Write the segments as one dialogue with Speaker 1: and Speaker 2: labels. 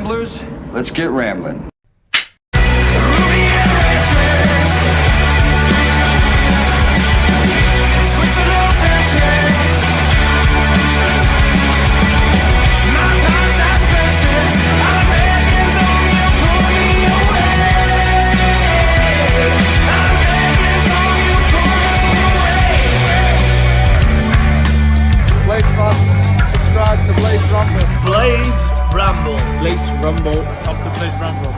Speaker 1: Ramblers, let's get rambling.
Speaker 2: Subscribe to Blades Ramble.
Speaker 3: Blades Ramble.
Speaker 2: Blades Ramble.
Speaker 3: Up to Blades Ramble.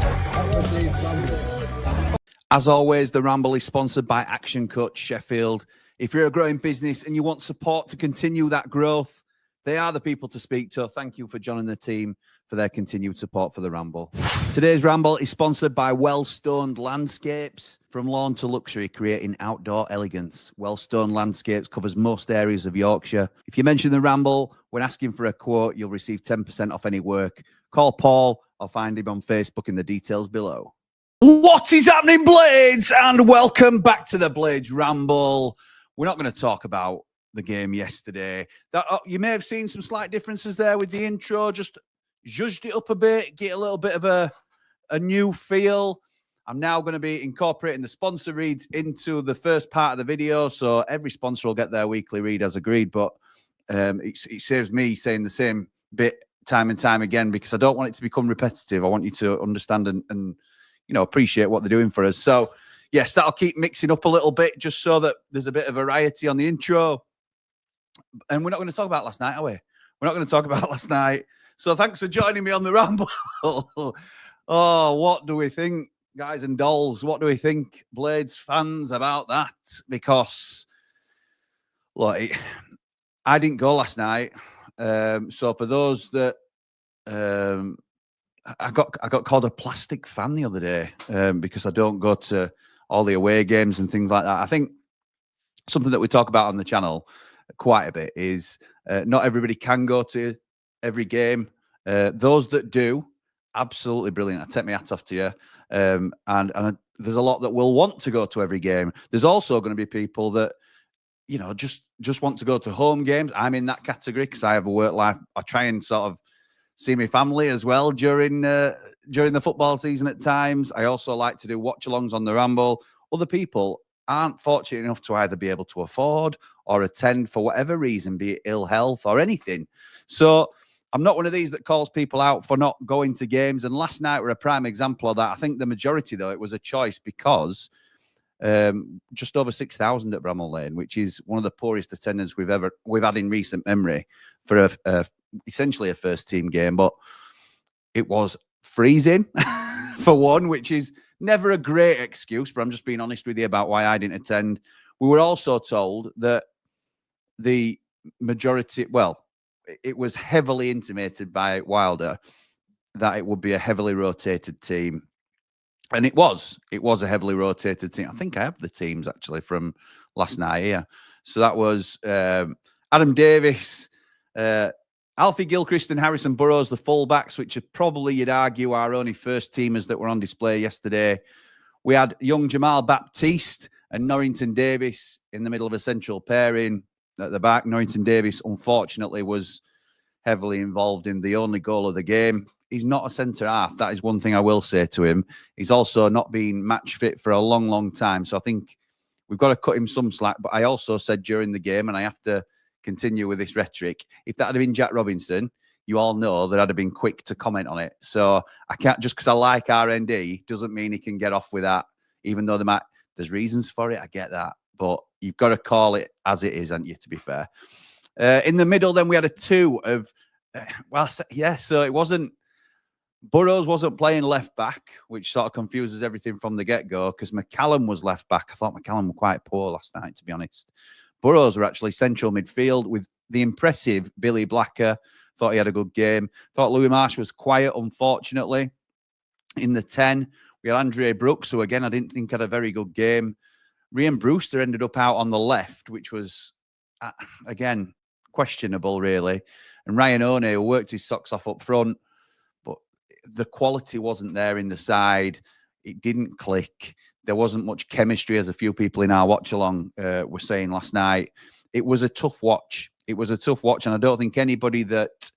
Speaker 4: As always, the Ramble is sponsored by Action Coach Sheffield. If you're a growing business and you want support to continue that growth, they are the people to speak to. Thank you for joining the team for their continued support for the Ramble. Today's Ramble is sponsored by Wellstoned Landscapes. From lawn to luxury, creating outdoor elegance. Wellstoned Landscapes covers most areas of Yorkshire. If you mention the Ramble when asking for a quote, you'll receive 10% off any work. Call Paul or find him on Facebook in the details below. What is happening, Blades? And welcome back to the Blades Ramble. We're not going to talk about the game yesterday. You may have seen some slight differences there with the intro. Just zhuzhed it up a bit, get a little bit of a new feel. I'm now going to be incorporating the sponsor reads into the first part of the video, so every sponsor will get their weekly read as agreed, but it saves me saying the same bit time and time again because I don't want it to become repetitive. I want you to understand and you know, appreciate what they're doing for us. So yes, that'll keep mixing up a little bit just so that there's a bit of variety on the intro. And we're not going to talk about last night, are we? We're not going to talk about last night. So thanks for joining me on the Ramble. Oh, what do we think, guys and dolls? What do we think, Blades fans, about that? Because, look, I didn't go last night. So for those that, I got called a plastic fan the other day because I don't go to all the away games and things like that. I think something that we talk about on the channel quite a bit is not everybody can go to every game. Those that do, absolutely brilliant. I take my hat off to you. And there's a lot that will want to go to every game. There's also going to be people that, you know, just want to go to home games. I'm in that category because I have a work life. I try and sort of see my family as well during the football season at times. I also like to do watch-alongs on the Ramble. Other people aren't fortunate enough to either be able to afford or attend for whatever reason, be it ill health or anything. So I'm not one of these that calls people out for not going to games. And last night were a prime example of that. I think the majority, though, it was a choice because just over 6,000 at Bramall Lane, which is one of the poorest attendance we've had in recent memory for essentially a first team game. But it was freezing for one, which is never a great excuse, but I'm just being honest with you about why I didn't attend. We were also told that the majority, well, it was heavily intimated by Wilder that it would be a heavily rotated team. And it was a heavily rotated team. I think I have the teams actually from last night here. So that was Adam Davis, Alfie Gilchrist and Harrison Burrows, the fullbacks, which are probably, you'd argue, our only first teamers that were on display yesterday. We had young Jamal Baptiste and Norrington Davis in the middle of a central pairing at the back. Norrington Davis, unfortunately, was heavily involved in the only goal of the game. He's not a centre-half. That is one thing I will say to him. He's also not been match fit for a long, long time. So I think we've got to cut him some slack. But I also said during the game, and I have to continue with this rhetoric, if that had been Jack Robinson, you all know that I'd have been quick to comment on it. So I can't, just because I like RND doesn't mean he can get off with that, even though there's reasons for it. I get that. But you've got to call it as it is, haven't you, to be fair. In the middle, then we had a two of, so it wasn't, Burrows wasn't playing left back, which sort of confuses everything from the get-go, because McCallum was left back. I thought McCallum were quite poor last night, to be honest. Burrows were actually central midfield with the impressive Billy Blacker. Thought he had a good game. Thought Louis Marsh was quiet, unfortunately. In the 10, we had Andre Brooks, who, again, I didn't think had a very good game. Ryan Brewster ended up out on the left, which was, again, questionable, really. And Ryan One, who worked his socks off up front, but the quality wasn't there in the side. It didn't click. There wasn't much chemistry, as a few people in our watch-along were saying last night. It was a tough watch. It was a tough watch, and I don't think anybody that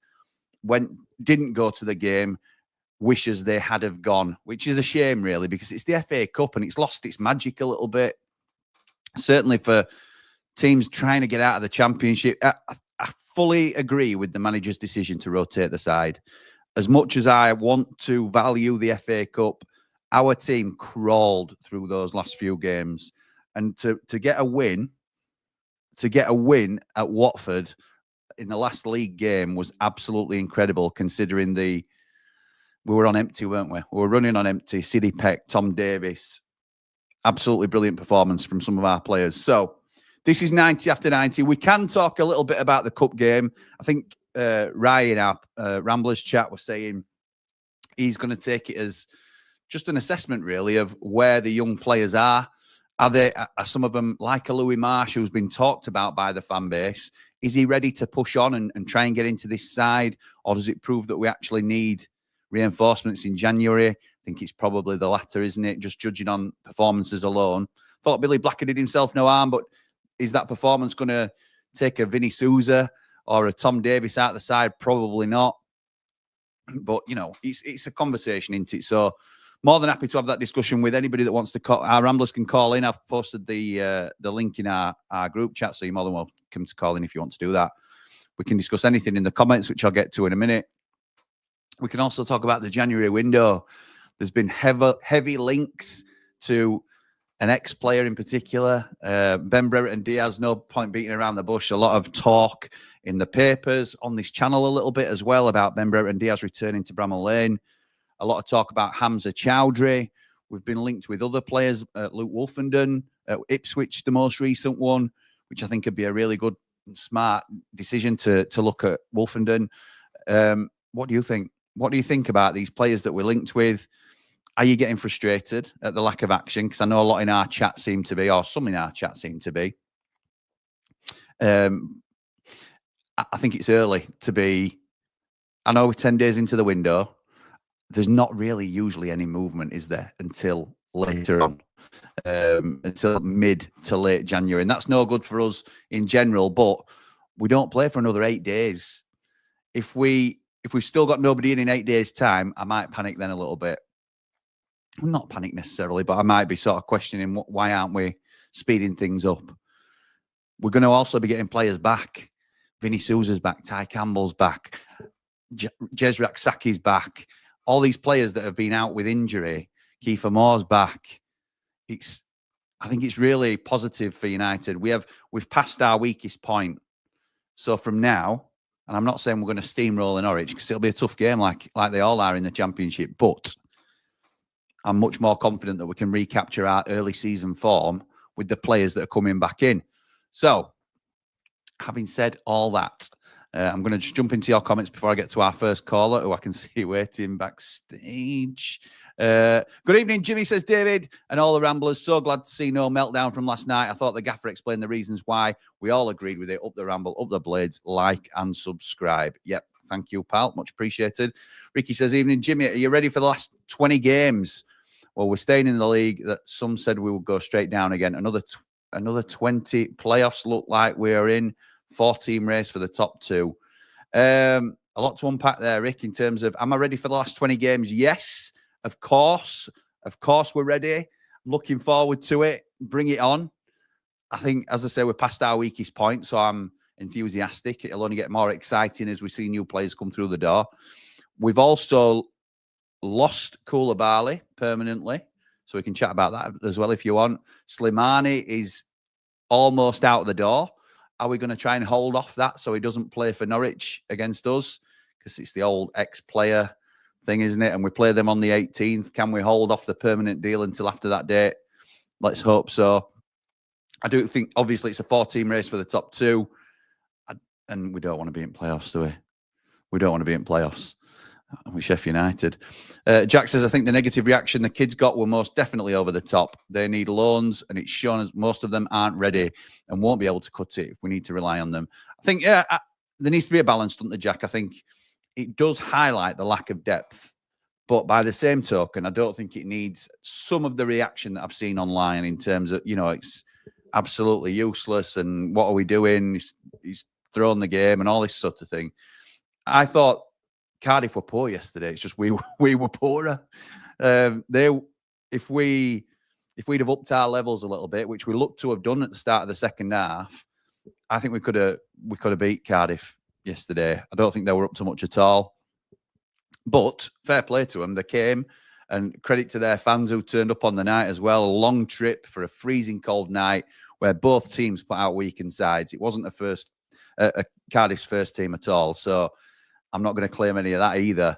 Speaker 4: didn't go to the game wishes they had have gone, which is a shame, really, because it's the FA Cup and it's lost its magic a little bit. Certainly for teams trying to get out of the Championship. I fully agree with the manager's decision to rotate the side. As much as I want to value the FA Cup, our team crawled through those last few games. And to get a win, at Watford in the last league game was absolutely incredible, considering we were on empty, weren't we? We were running on empty. Sidney Peck, Tom Davis, absolutely brilliant performance from some of our players. So this is 90 after 90. We can talk a little bit about the cup game. I think Ryan, our Ramblers chat, was saying he's going to take it as just an assessment, really, of where the young players are. Are some of them like a Louis Marsh, who's been talked about by the fan base? Is he ready to push on and try and get into this side? Or does it prove that we actually need reinforcements in January? I think it's probably the latter, isn't it? Just judging on performances alone. Thought Billy Blacker did himself no harm, but is that performance going to take a Vinny Souza or a Tom Davis out the side? Probably not. But, you know, it's a conversation, isn't it? So more than happy to have that discussion with anybody that wants to call. Our Ramblers can call in. I've posted the link in our group chat, so you're more than welcome to call in if you want to do that. We can discuss anything in the comments, which I'll get to in a minute. We can also talk about the January window. There's been heavy links to an ex-player in particular, Ben Brereton Diaz. No point beating around the bush. A lot of talk in the papers, on this channel a little bit as well, about Ben Brereton Diaz returning to Bramall Lane. A lot of talk about Hamza Chowdhury. We've been linked with other players, Luke Wolfenden, Ipswich, the most recent one, which I think would be a really good, smart decision to look at Wolfenden. What do you think? What do you think about these players that we're linked with? Are you getting frustrated at the lack of action? Because I know a lot in our chat seem to be, or some in our chat seem to be. I think it's early to be. I know we're 10 days into the window. There's not really usually any movement, is there, until later on, until mid to late January. And that's no good for us in general, but we don't play for another 8 days. If we've still got nobody in 8 days' time, I might panic then a little bit. I'm not panic necessarily, but I might be sort of questioning why aren't we speeding things up? We're going to also be getting players back. Vinny Souza's back, Ty Campbell's back, Jezrak Saki's back. All these players that have been out with injury, Kiefer Moore's back. I think it's really positive for United. We've passed our weakest point. So from now, and I'm not saying we're going to steamroll in Norwich because it'll be a tough game like they all are in the Championship, but I'm much more confident that we can recapture our early season form with the players that are coming back in. So, having said all that, I'm going to just jump into your comments before I get to our first caller, who I can see waiting backstage. Good evening, Jimmy, says David, and all the Ramblers. So glad to see no meltdown from last night. I thought the gaffer explained the reasons why. We all agreed with it. Up the Ramble, up the Blades, like and subscribe. Yep, thank you, pal. Much appreciated. Ricky says, evening, Jimmy, are you ready for the last 20 games? Well, we're staying in the league that some said we would go straight down again. Another 20 playoffs look like we are in. 4-team race for the top 2. A lot to unpack there, Rick, in terms of, am I ready for the last 20 games? Yes, of course. Of course we're ready. I'm looking forward to it. Bring it on. I think, as I say, we're past our weakest point, so I'm enthusiastic. It'll only get more exciting as we see new players come through the door. We've also lost Koulibaly permanently, so we can chat about that as well if you want. Slimani is almost out the door. Are we going to try and hold off that so he doesn't play for Norwich against us? Because it's the old ex-player thing, isn't it? And we play them on the 18th. Can we hold off the permanent deal until after that date? Let's hope so. I do think, obviously, it's a 4-team race for the top 2. And we don't want to be in playoffs, do we? We don't want to be in playoffs. With Sheffield United. Jack says, I think the negative reaction the kids got were most definitely over the top. They need loans, and it's shown as most of them aren't ready and won't be able to cut it if we need to rely on them. I think, there needs to be a balance, doesn't there, Jack? I think it does highlight the lack of depth. But by the same token, I don't think it needs some of the reaction that I've seen online in terms of, it's absolutely useless and what are we doing? He's thrown the game and all this sort of thing. I thought Cardiff were poor yesterday. It's just we were poorer. If we'd have upped our levels a little bit, which we looked to have done at the start of the second half, I think we could have beat Cardiff yesterday. I don't think they were up to much at all. But fair play to them. They came, and credit to their fans who turned up on the night as well. A long trip for a freezing cold night where both teams put out weakened sides. It wasn't a Cardiff's first team at all. So I'm not going to claim any of that either.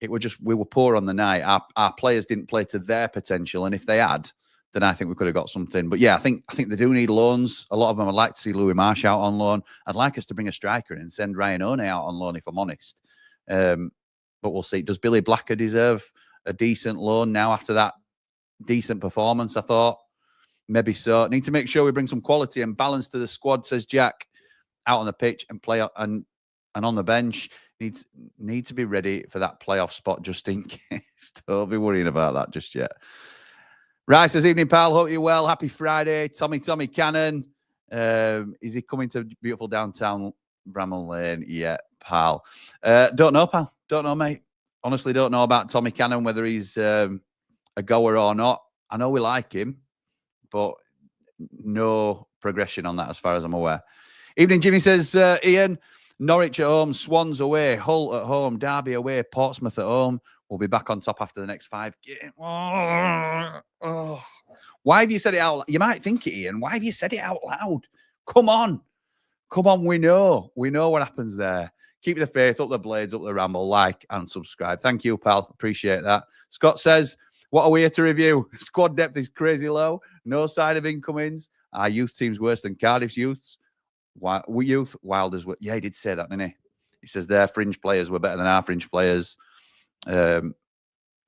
Speaker 4: It were just, we were poor on the night. Our players didn't play to their potential. And if they had, then I think we could have got something. But yeah, I think they do need loans. A lot of them, I'd like to see Louis Marsh out on loan. I'd like us to bring a striker in and send Ryan One out on loan, if I'm honest. But we'll see. Does Billy Blacker deserve a decent loan now after that decent performance? I thought maybe so. Need to make sure we bring some quality and balance to the squad, says Jack. Out on the pitch and play and on the bench. Need to be ready for that playoff spot just in case. Don't be worrying about that just yet. Right, says, evening, pal. Hope you're well. Happy Friday. Tommy Cannon. Is he coming to beautiful downtown Bramall Lane? Yeah, pal. Don't know, pal. Don't know, mate. Honestly, don't know about Tommy Cannon, whether he's a goer or not. I know we like him, but no progression on that as far as I'm aware. Evening, Jimmy, says, Ian. Norwich at home, Swans away, Hull at home, Derby away, Portsmouth at home. We'll be back on top after the next 5 games. Oh. Why have you said it out loud? You might think it, Ian. Why have you said it out loud? Come on. We know what happens there. Keep the faith, up the blades, up the ramble, like and subscribe. Thank you, pal. Appreciate that. Scott says, what are we here to review? Squad depth is crazy low. No sign of incomings. Our youth team's worse than Cardiff's youths. Wilders were, yeah, he did say that, didn't he? He says their fringe players were better than our fringe players. And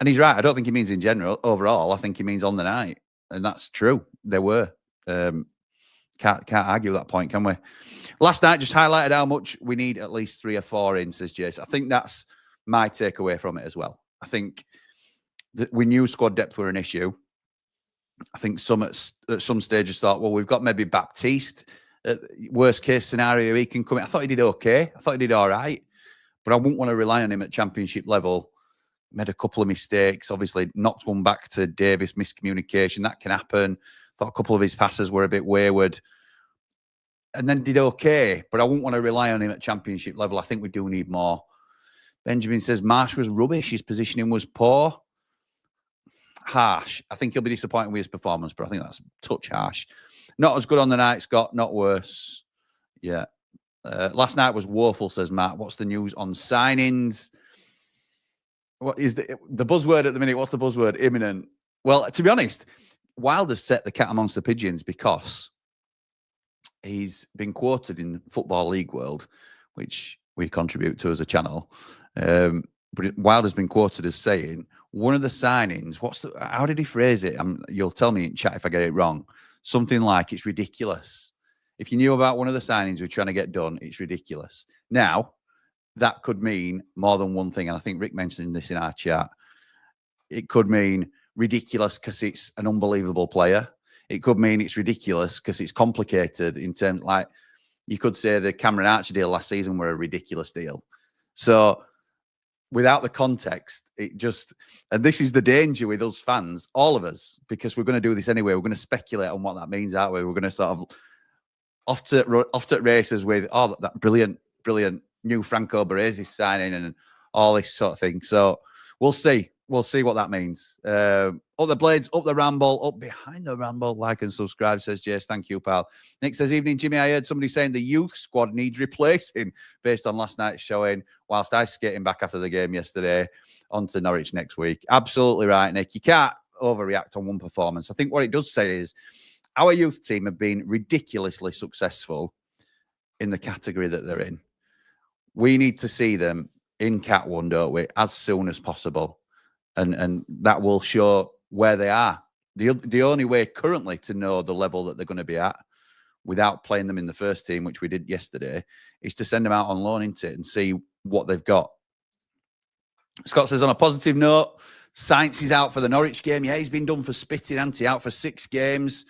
Speaker 4: he's right. I don't think he means in general. Overall, I think he means on the night. And that's true. They were. Can't argue that point, can we? Last night just highlighted how much we need at least 3 or 4 in, says Jace. I think that's my takeaway from it as well. I think that we knew squad depth were an issue. I think some at some stages thought, well, we've got maybe Baptiste. Worst case scenario, he can come in. I thought he did okay. I thought he did all right. But I wouldn't want to rely on him at championship level. Made a couple of mistakes. Obviously, knocked one back to Davis, miscommunication. That can happen. Thought a couple of his passes were a bit wayward. And then did okay. But I wouldn't want to rely on him at championship level. I think we do need more. Benjamin says Marsh was rubbish. His positioning was poor. Harsh. I think he'll be disappointed with his performance, but I think that's a touch harsh. Not as good on the night, Scott. Not worse. Yeah. Last night was woeful, says Matt. What's the news on signings? What is the buzzword at the minute? What's the buzzword? Imminent. Well, to be honest, Wilder's set the cat amongst the pigeons because he's been quoted in Football League World, which we contribute to as a channel. But Wilder's been quoted as saying one of the signings. How did he phrase it? You'll tell me in chat if I get it wrong. Something like it's ridiculous. If you knew about one of the signings we're trying to get done, it's ridiculous. Now, that could mean more than one thing. And I think Rick mentioned this in our chat. It could mean ridiculous because it's an unbelievable player. It could mean it's ridiculous because it's complicated in terms, like you could say the Cameron Archer deal last season were a ridiculous deal. So without the context, and this is the danger with us fans, all of us, because we're going to do this anyway. We're going to speculate on what that means, aren't we? We're going to sort of off to races with, that brilliant new Franco Baresi signing and all this sort of thing. So we'll see. We'll see what that means. Up the blades, up the ramble, up behind the ramble. Like and subscribe, says Jace. Thank you, pal. Nick says, evening, Jimmy. I heard somebody saying the youth squad needs replacing based on last night's showing, whilst I skating back after the game yesterday on to Norwich next week. Absolutely right, Nick. You can't overreact on one performance. I think what it does say is our youth team have been ridiculously successful in the category that they're in. We need to see them in Cat 1, don't we, as soon as possible. And that will show where they are. The only way currently to know the level that they're going to be at without playing them in the first team, which we did yesterday, is to send them out on loan into it and see what they've got. Scott says, on a positive note, Sainz is out for the Norwich game. Yeah, he's been done for spitting, hasn't he? Out for 6 games.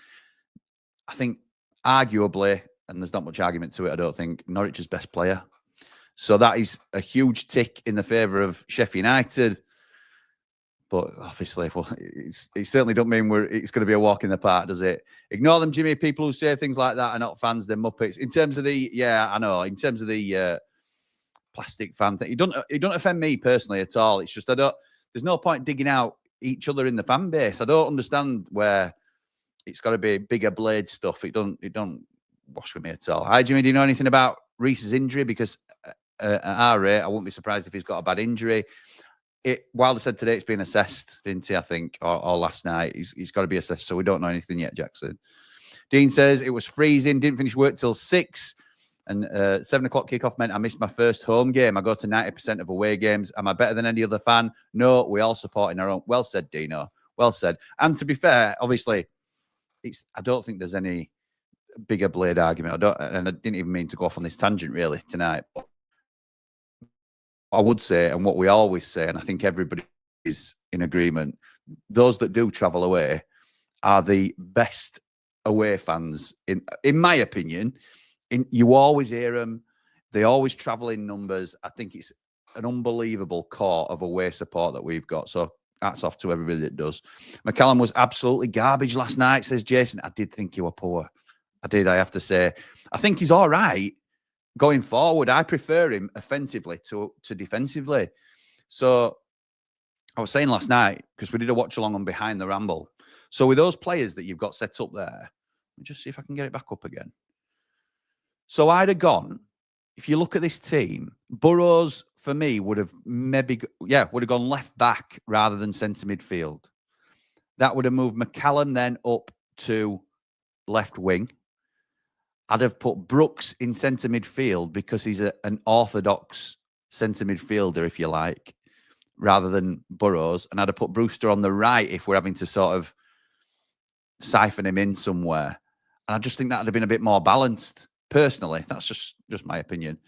Speaker 4: I think arguably, and there's not much argument to it, I don't think, Norwich's best player. So that is a huge tick in the favour of Sheffield United. But obviously, well, it certainly don't mean it's going to be a walk in the park, does it? Ignore them, Jimmy. People who say things like that are not fans, they're muppets. In terms of the, yeah, I know. In terms of the plastic fan thing, it don't offend me personally at all. It's just there's no point digging out each other in the fan base. I don't understand where it's got to be bigger blade stuff. It don't wash with me at all. Hi, Jimmy. Do you know anything about Reese's injury? Because at our rate, I wouldn't be surprised if he's got a bad injury. Wilder said today it's been assessed, didn't he? I think, or last night. He's got to be assessed, so we don't know anything yet, Jackson. Dean says it was freezing, didn't finish work till 6, and 7 o'clock kickoff meant I missed my first home game. I go to 90% of away games. Am I better than any other fan? No, we all supporting our own. Well said, Dino. Well said. And to be fair, obviously, I don't think there's any bigger blade argument. And I didn't even mean to go off on this tangent really tonight. But I would say, and what we always say, and I think everybody is in agreement, those that do travel away are the best away fans, in my opinion. You always hear them. They always travel in numbers. I think it's an unbelievable core of away support that we've got. So hats off to everybody that does. McCallum was absolutely garbage last night, says Jason. I did think you were poor. I did, I have to say. I think he's all right going forward. I prefer him offensively to defensively. So I was saying last night, because we did a watch along on Behind the Ramble. So with those players that you've got set up there, let me just see if I can get it back up again. So I'd have gone, if you look at this team, Burrows for me would have gone left back rather than centre midfield. That would have moved McCallum then up to left wing. I'd have put Brooks in centre midfield because he's an orthodox centre midfielder, if you like, rather than Burrows. And I'd have put Brewster on the right if we're having to sort of siphon him in somewhere. And I just think that would have been a bit more balanced. Personally, that's just my opinion.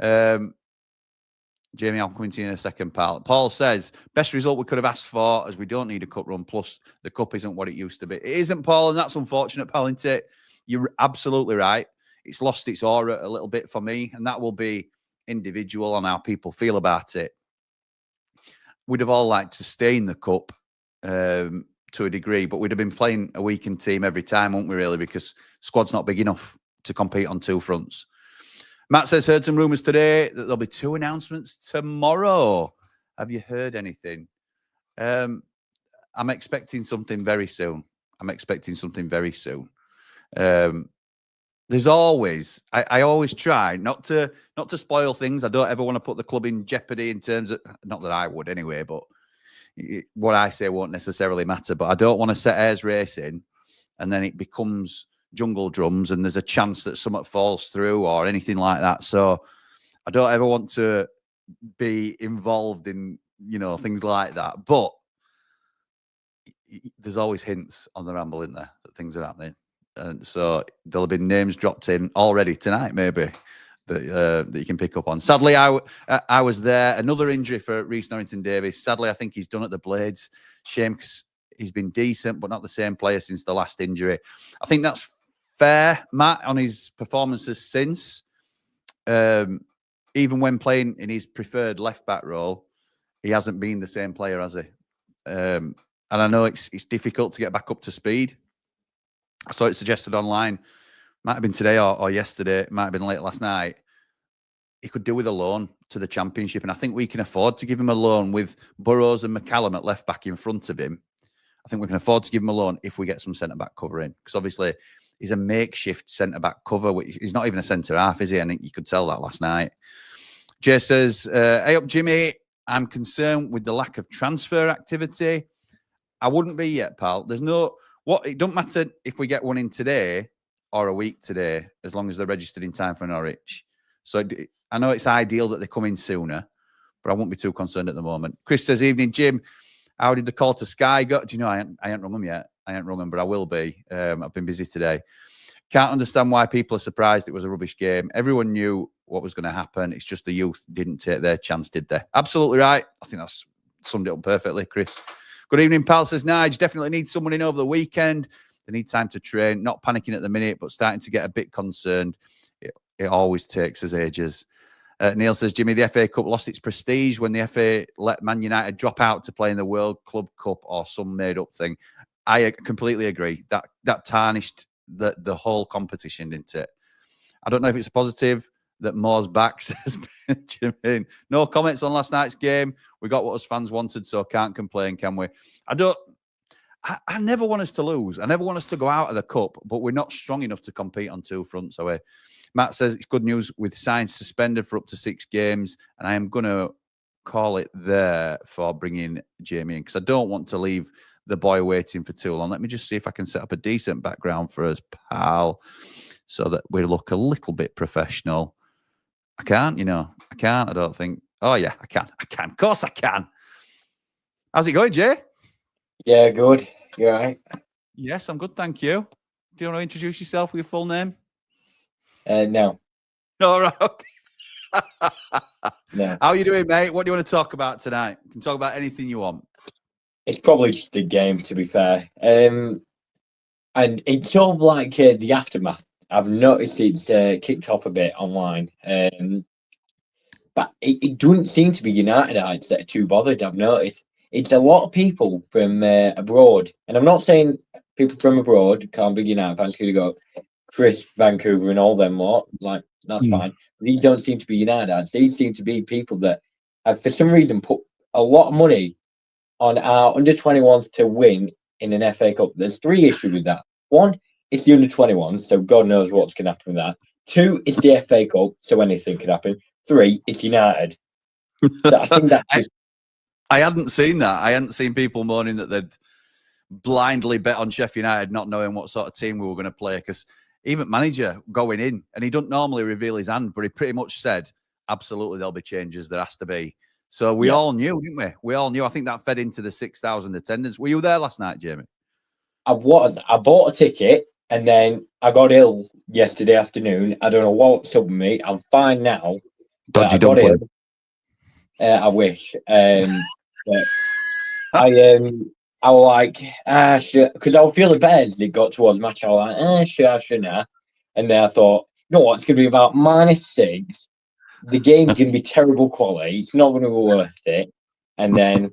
Speaker 4: Jamie, I'll come into you in a second, pal. Paul says, best result we could have asked for, as we don't need a cup run, plus the cup isn't what it used to be. It isn't, Paul, and that's unfortunate, pal, isn't it? You're absolutely right. It's lost its aura a little bit for me, and that will be individual on how people feel about it. We'd have all liked to stay in the cup to a degree, but we'd have been playing a weakened team every time, wouldn't we, really, because squad's not big enough to compete on two fronts. Matt says, heard some rumours today that there'll be 2 announcements tomorrow. Have you heard anything? I'm expecting something very soon. There's always, I always try not to spoil things. I don't ever want to put the club in jeopardy in terms of, not that I would anyway, but what I say won't necessarily matter. But I don't want to set airs racing and then it becomes jungle drums and there's a chance that something falls through or anything like that. So I don't ever want to be involved in, things like that. But there's always hints on the Ramble, isn't there, that things are happening. And so there'll have been names dropped in already tonight, maybe, that you can pick up on. Sadly, I was there. Another injury for Reece Norrington-Davies. Sadly, I think he's done at the Blades. Shame, because he's been decent, but not the same player since the last injury. I think that's fair, Matt, on his performances since. Even when playing in his preferred left-back role, he hasn't been the same player, has he? And I know it's difficult to get back up to speed. I saw it suggested online, might have been today or yesterday, it might have been late last night. He could do with a loan to the Championship, and I think we can afford to give him a loan with Burrows and McCallum at left-back in front of him. I think we can afford to give him a loan if we get some centre-back cover in, because obviously he's a makeshift centre-back cover. He's not even a centre-half, is he? I think you could tell that last night. Jay says, hey up, Jimmy. I'm concerned with the lack of transfer activity. I wouldn't be yet, pal. It don't matter if we get one in today or a week today, as long as they're registered in time for Norwich. So I know it's ideal that they come in sooner, but I won't be too concerned at the moment. Chris says, evening, Jim. How did the call to Sky go? Do you know, I ain't rung them yet. I ain't rung them, but I will be. I've been busy today. Can't understand why people are surprised it was a rubbish game. Everyone knew what was going to happen. It's just the youth didn't take their chance, did they? Absolutely right. I think that's summed it up perfectly, Chris. Good evening, pal, says Nige. Definitely need someone in over the weekend. They need time to train. Not panicking at the minute, but starting to get a bit concerned. It always takes us ages. Neil says, Jimmy, the FA Cup lost its prestige when the FA let Man United drop out to play in the World Club Cup or some made-up thing. I completely agree. That tarnished the whole competition, didn't it? I don't know if it's a positive that Moore's back, says Benjamin. No comments on last night's game. We got what us fans wanted, so can't complain, can we? I never want us to lose. I never want us to go out of the cup, but we're not strong enough to compete on two fronts, are we? Matt says it's good news with Sainz suspended for up to 6 games, and I am going to call it there for bringing Jamie in because I don't want to leave the boy waiting for too long. Let me just see if I can set up a decent background for us, pal, so that we look a little bit professional. I can't, I can't, I don't think. Oh, yeah, I can. Of course I can. How's it going, Jay?
Speaker 5: Yeah, good. You all right?
Speaker 4: Yes, I'm good, thank you. Do you want to introduce yourself with your full name?
Speaker 5: No.
Speaker 4: All right.
Speaker 5: No.
Speaker 4: How are you doing, mate? What do you want to talk about tonight? You can talk about anything you want.
Speaker 5: It's probably just a game, to be fair. And it's sort of like the aftermath. I've noticed it's kicked off a bit online. But it doesn't seem to be Unitedites that are too bothered, I've noticed. It's a lot of people from abroad. And I'm not saying people from abroad can't be United fans because you got Chris, Vancouver and all them lot. Like, that's fine. But these don't seem to be Unitedites. These seem to be people that have, for some reason, put a lot of money on our under-21s to win in an FA Cup. There's 3 issues with that. 1, it's the under-21s, so God knows what's going to happen with that. 2, it's the FA Cup, so anything could happen. 3, it's United. So I think that's just...
Speaker 4: I hadn't seen that. I hadn't seen people moaning that they'd blindly bet on Sheffield United, not knowing what sort of team we were going to play. Because even manager going in, and he doesn't normally reveal his hand, but he pretty much said, absolutely, there'll be changes. There has to be. So we all knew, didn't we? We all knew. I think that fed into the 6,000 attendance. Were you there last night, Jamie?
Speaker 5: I was. I bought a ticket, and then I got ill yesterday afternoon. I don't know what's up with me. I'm fine now.
Speaker 4: Dodgy dumpling.
Speaker 5: I wish. But I was like, because I was feeling better as it got towards match. I was like, sure. And then I thought, you know what? It's going to be about -6. The game's going to be terrible quality. It's not going to be worth it. And then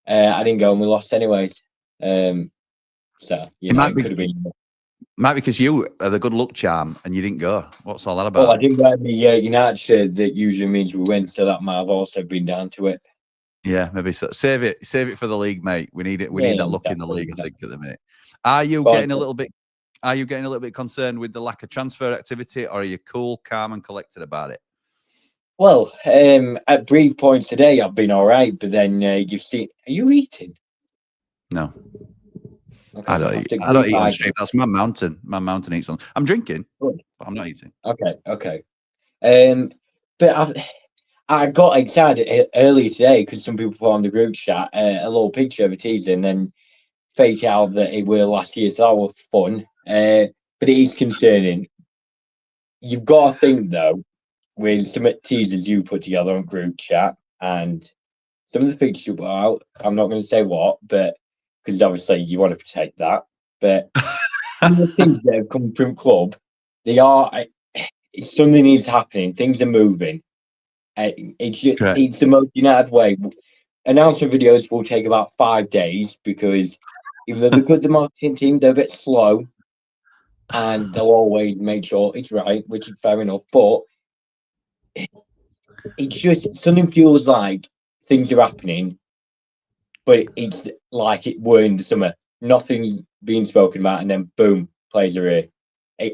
Speaker 5: I didn't go, and we lost anyways. So it could have been.
Speaker 4: Might be because you are the good luck charm and you didn't go. What's all that about?
Speaker 5: Oh, I didn't wear the United shirt that usually means we win, so that might have also been down to it.
Speaker 4: Yeah, maybe so. Save it for the league, mate. We need it. We need that luck in the league, I think, at the minute. Are you getting a little bit concerned with the lack of transfer activity, or are you cool, calm, and collected about it?
Speaker 5: Well, at brief points today, I've been all right, but then you've seen. Are you eating?
Speaker 4: No.
Speaker 5: Okay,
Speaker 4: I don't eat on stream. That's my mountain. My mountain eats on. I'm drinking, but I'm not eating.
Speaker 5: Okay. But I got excited earlier today because some people put on the group chat a little picture of a teaser and then fake out that it were last year, so that was fun. But it is concerning. You've got to think though, with some teasers you put together on group chat and some of the pictures you put out. I'm not going to say what, but because obviously you want to protect that. But some of the things that have come from club, they are. Something is happening. Things are moving. It's the most United way. Announcement videos will take about 5 days because even though they're good, the marketing team, they're a bit slow, and they'll always make sure it's right, which is fair enough. But it's just something feels like things are happening, but it's like it were in the summer. Nothing's being spoken about, and then boom, players are here.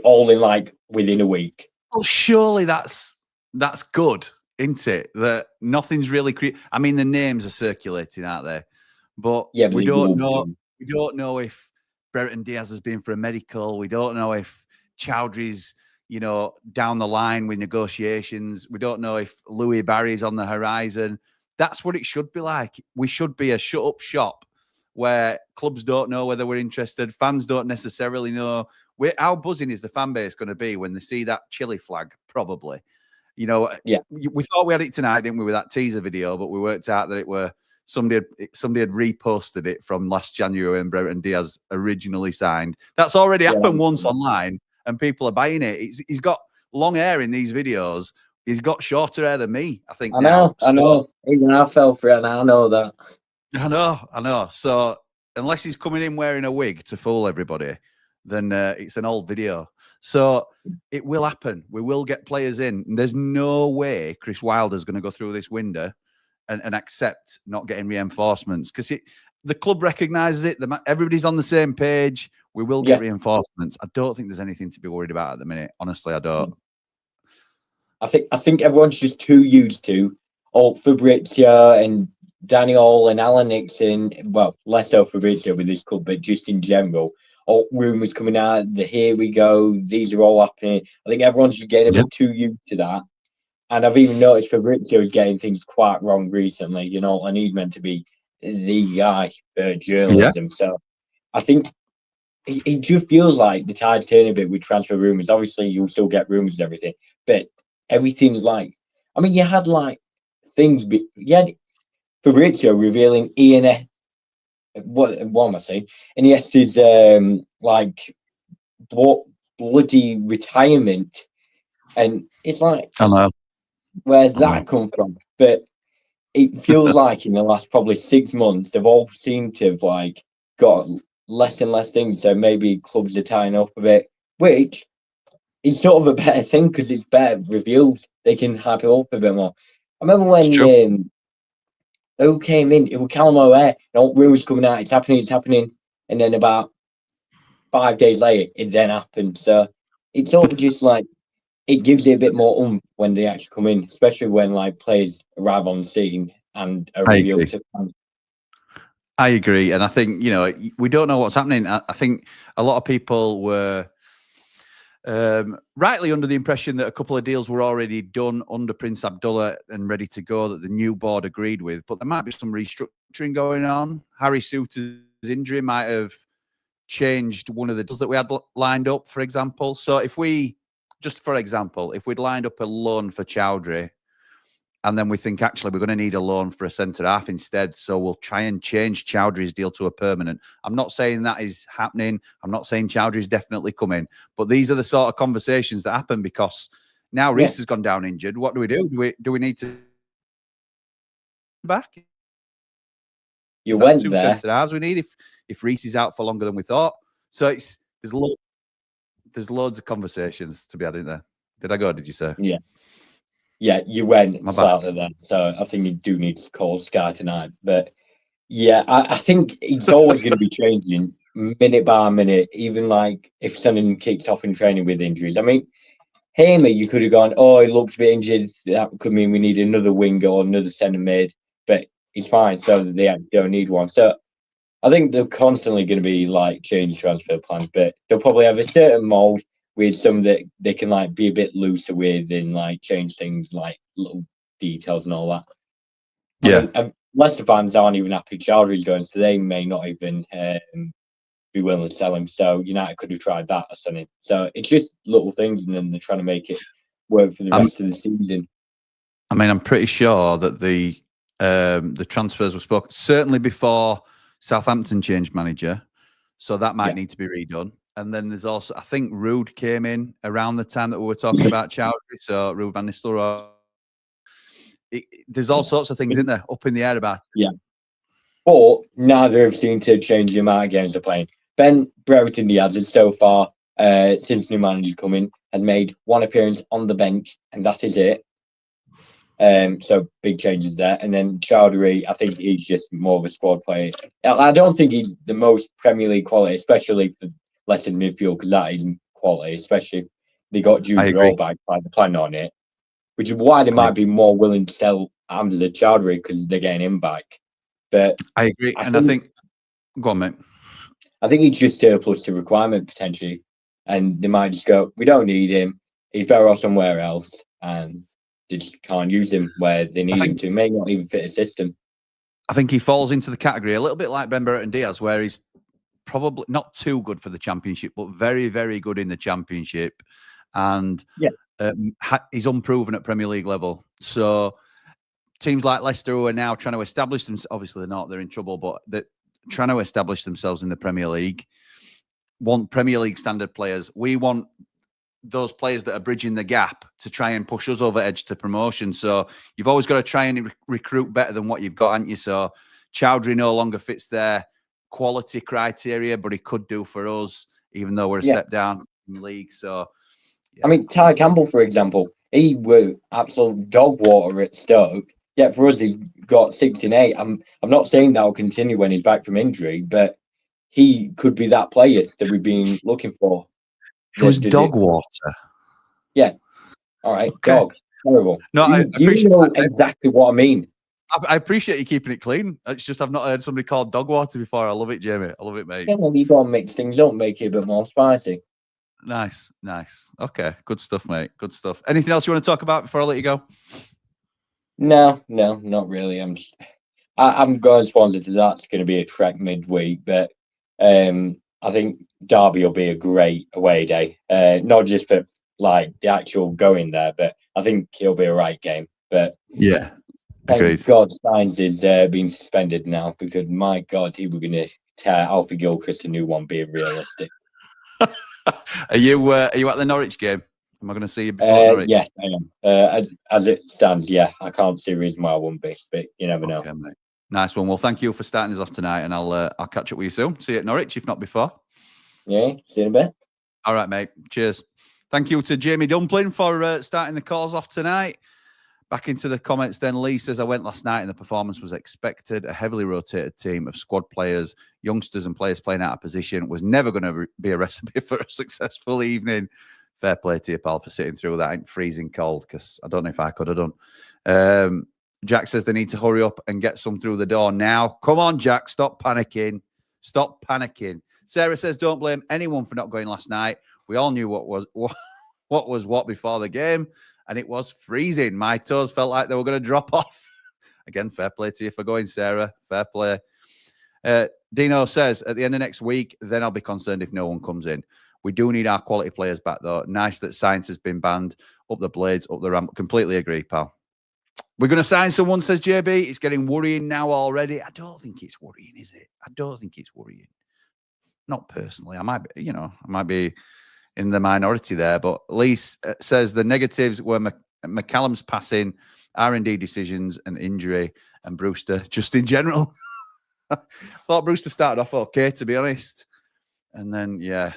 Speaker 5: All in like within a week.
Speaker 4: Well, surely that's good, isn't it? That nothing's really I mean, the names are circulating out there, but we don't know. We don't know if Brereton Diaz has been for a medical. We don't know if Chowdhury's, down the line with negotiations. We don't know if Louis Barry's on the horizon. That's what it should be like. We should be a shut-up shop where clubs don't know whether we're interested. Fans don't necessarily know. How buzzing is the fan base going to be when they see that Chile flag? Probably. We thought we had it tonight, didn't we, with that teaser video, but we worked out that it were somebody had reposted it from last January when Brereton Diaz originally signed. That's already happened once online, and people are buying it. He's got long hair in these videos. He's got shorter hair than me, I think,
Speaker 5: I
Speaker 4: now.
Speaker 5: know, I know. Even I fell for it, and I know that.
Speaker 4: I know. So unless he's coming in wearing a wig to fool everybody, then it's an old video. So it will happen. We will get players in. And there's no way Chris Wilder's going to go through this window and accept not getting reinforcements, because the club recognises it. Everybody's on the same page. We will get reinforcements. I don't think there's anything to be worried about at the minute. Honestly, I don't.
Speaker 5: I think everyone's just too used to Fabrizio and Daniel and Alan Nixon. Well, less so Fabrizio with this club, but just in general, all rumours coming out. Here we go. These are all happening. I think everyone's just getting a bit too used to that. And I've even noticed Fabrizio is getting things quite wrong recently, and he's meant to be the guy for journalism. So I think it just feels like the tide's turning a bit with transfer rumours. Obviously, you'll still get rumours and everything, but everything's like, I mean, you had like things, you had Fabrizio revealing what am I saying? Iniesta's like bloody retirement, and it's like,
Speaker 4: I know.
Speaker 5: Where's that come from? But it feels like in the last probably 6 months, they've all seemed to have like got less and less things. So maybe clubs are tying up a bit, which is sort of a better thing because it's better reveals. They can hype it up a bit more. I remember when who came in? It was Callum O'Hare. All rumours coming out. It's happening. And then about 5 days later, it then happened. So it's sort of just like, it gives it a bit more oomph when they actually come in, especially when like players arrive on the scene and are revealed to fans.
Speaker 4: I agree. And I think, we don't know what's happening. I think a lot of people were rightly under the impression that a couple of deals were already done under Prince Abdullah and ready to go, that the new board agreed with, but there might be some restructuring going on. Harry Souttar's injury might have changed one of the deals that we had lined up, for example. So if we'd lined up a loan for Chowdhury, and then we think, actually, we're going to need a loan for a centre-half instead, so we'll try and change Chowdhury's deal to a permanent. I'm not saying that is happening. I'm not saying Chowdhury's definitely coming. But these are the sort of conversations that happen, because now Reece has gone down injured. What do we do? Do we need to back?
Speaker 5: You went
Speaker 4: two
Speaker 5: there.
Speaker 4: centre-halves we need if Reece is out for longer than we thought. So there's loads of conversations to be had in there. Did I go? Did you say?
Speaker 5: Yeah, you went slightly then. So I think you do need to call Sky tonight. But yeah, I think it's always going to be changing minute by minute, even like if something kicks off in training with injuries. I mean, Hamer, you could have gone, oh, he looks a bit injured. That could mean we need another winger or another centre mid, but he's fine, so that they don't need one. So I think they're constantly going to be like changing transfer plans, but they'll probably have a certain mold with some that they can like be a bit looser with and like change things like little details and all that.
Speaker 4: Yeah.
Speaker 5: I mean, Leicester fans aren't even happy Chowdhury's going, so they may not even be willing to sell him. So United could have tried that or something. So it's just little things, and then they're trying to make it work for the rest of the season.
Speaker 4: I mean, I'm pretty sure that the transfers were spoken certainly before Southampton changed manager, so that might need to be redone. And then there's also, I think, Rude came in around the time that we were talking about Chowdhury. So Rude van Nistelrooy. There's all sorts of things in there up in the air about it.
Speaker 5: Yeah. But neither have seemed to change the amount of games they're playing. Ben Brereton Diaz has so far, since new manager's come in, has made one appearance on the bench, and that is it. So big changes there. And then Chowdhury, I think he's just more of a squad player. I don't think he's the most Premier League quality, especially for Leicester midfield, because that is quality, especially if they got Jude Rowe back by the plan on it, which is why they might be more willing to sell Hamza Chowdhury, because they're getting him back. But
Speaker 4: I agree. I think go on, mate.
Speaker 5: I think he's just surplus to requirement potentially. And they might just go, we don't need him. He's better off somewhere else. And they just can't use him where they need him to. May not even fit a system.
Speaker 4: I think he falls into the category a little bit like Ben Brereton Diaz, where he's probably not too good for the Championship, but very, very good in the Championship. And he's unproven at Premier League level. So teams like Leicester, who are now trying to establish themselves, obviously they're in trouble, but they're trying to establish themselves in the Premier League, want Premier League standard players. We want those players that are bridging the gap to try and push us over edge to promotion. So you've always got to try and recruit better than what you've got, haven't you? So Chowdhury no longer fits their quality criteria, but he could do for us, even though we're a step down in the league. So, yeah.
Speaker 5: I mean, Ty Campbell, for example, he were absolute dog water at Stoke. Yeah, for us, he's got 68. I'm not saying that'll continue when he's back from injury, but he could be that player that we've been looking for.
Speaker 4: It was dog water.
Speaker 5: Yeah. All right.
Speaker 4: Okay.
Speaker 5: Dogs. Terrible.
Speaker 4: No,
Speaker 5: you know exactly what I mean.
Speaker 4: I appreciate you keeping it clean. It's just I've not heard somebody called dog water before. I love it, Jamie. I love it, mate.
Speaker 5: Yeah, well, you got to mix things up, make it a bit more spicy.
Speaker 4: Nice. Okay, good stuff, mate. Good stuff. Anything else you want to talk about before I let you go?
Speaker 5: No, not really. I'm going Swansea to that's going to be a trek midweek, but I think Derby will be a great away day. Not just for like the actual going there, but I think it'll be a right game. But
Speaker 4: yeah,
Speaker 5: thank God Steins is being suspended now, because my God, he was going to tear Alfie Gilchrist a new one, being realistic.
Speaker 4: Are you at the Norwich game? Am I going to see you before Norwich?
Speaker 5: Yes, I am. As it stands, yeah, I can't see a reason why I wouldn't be, but you never know.
Speaker 4: Mate. Nice one. Well, thank you for starting us off tonight, and I'll catch up with you soon. See you at Norwich, if not before.
Speaker 5: Yeah, see you in a bit.
Speaker 4: All right, mate. Cheers. Thank you to Jamie Dumpling for starting the calls off tonight. Back into the comments then. Lee says, I went last night and the performance was expected. A heavily rotated team of squad players, youngsters and players playing out of position was never going to be a recipe for a successful evening. Fair play to you, pal, for sitting through that in freezing cold, because I don't know if I could have done. Jack says they need to hurry up and get some through the door now. Come on, Jack. Stop panicking. Stop panicking. Sarah says, don't blame anyone for not going last night. We all knew what was what before the game, and it was freezing. My toes felt like they were going to drop off. Again, fair play to you for going, Sarah. Fair play. Dino says, at the end of next week, then I'll be concerned if no one comes in. We do need our quality players back, though. Nice that Science has been banned. Up the Blades, up the Ramble. Completely agree, pal. We're going to sign someone, says JB. It's getting worrying now already. I don't think it's worrying, is it? I don't think it's worrying. Not personally. I might be in the minority there, but Lee says the negatives were McCallum's passing, R&D decisions and injury, and Brewster just in general. I thought Brewster started off okay, to be honest. And then, yeah,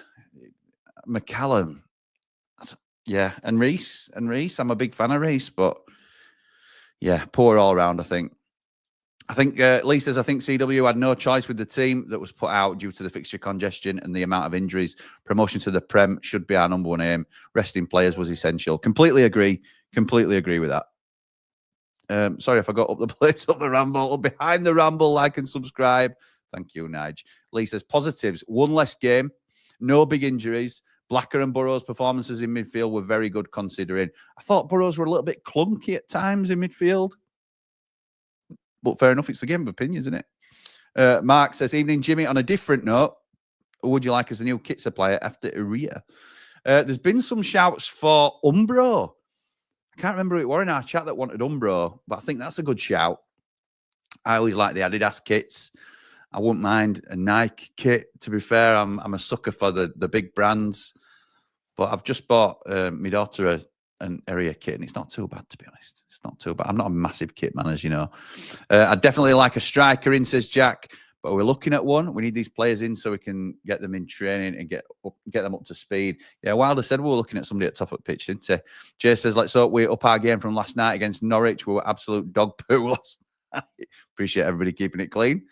Speaker 4: McCallum. Yeah, and Reese. I'm a big fan of Reese, but yeah, poor all round, I think. Lee says, I think CW had no choice with the team that was put out due to the fixture congestion and the amount of injuries. Promotion to the Prem should be our number one aim. Resting players was essential. Completely agree with that. Sorry if I got up the place, up the Ramble, up behind the Ramble, like and subscribe. Thank you, Nige. Lee says, positives, one less game, no big injuries. Blacker and Burrows' performances in midfield were very good considering. I thought Burrows were a little bit clunky at times in midfield. But fair enough, it's a game of opinions, isn't it? Mark says, evening, Jimmy. On a different note, who would you like as a new kit supplier after Uria? There's been some shouts for Umbro. I can't remember who it was in our chat that wanted Umbro, but I think that's a good shout. I always like the Adidas kits. I wouldn't mind a Nike kit. To be fair, I'm a sucker for the big brands. But I've just bought my daughter an area kit, and it's not too bad, to be honest. It's not too bad. I'm not a massive kit man, as you know. I'd definitely like a striker in, says Jack, but we're looking at one. We need these players in so we can get them in training and get them up to speed. Yeah, Wilder said we were looking at somebody at top of pitch, didn't he? Jay says, let's hope we up our game from last night against Norwich. We were absolute dog poo last night. Appreciate everybody keeping it clean.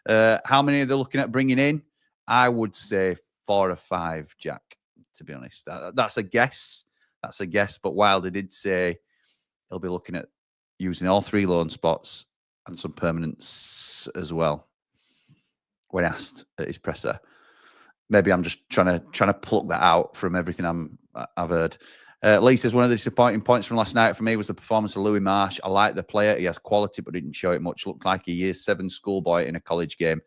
Speaker 4: How many are they looking at bringing in? I would say 4 or 5, Jack, to be honest. That's a guess. That's a guess. But Wilder did say he'll be looking at using all 3 loan spots and some permanents as well when asked at his presser. Maybe I'm just trying to pluck that out from everything I've heard. Lee says, one of the disappointing points from last night for me was the performance of Louis Marsh. I like the player. He has quality, but didn't show it much. Looked like a year 7 schoolboy in a college game.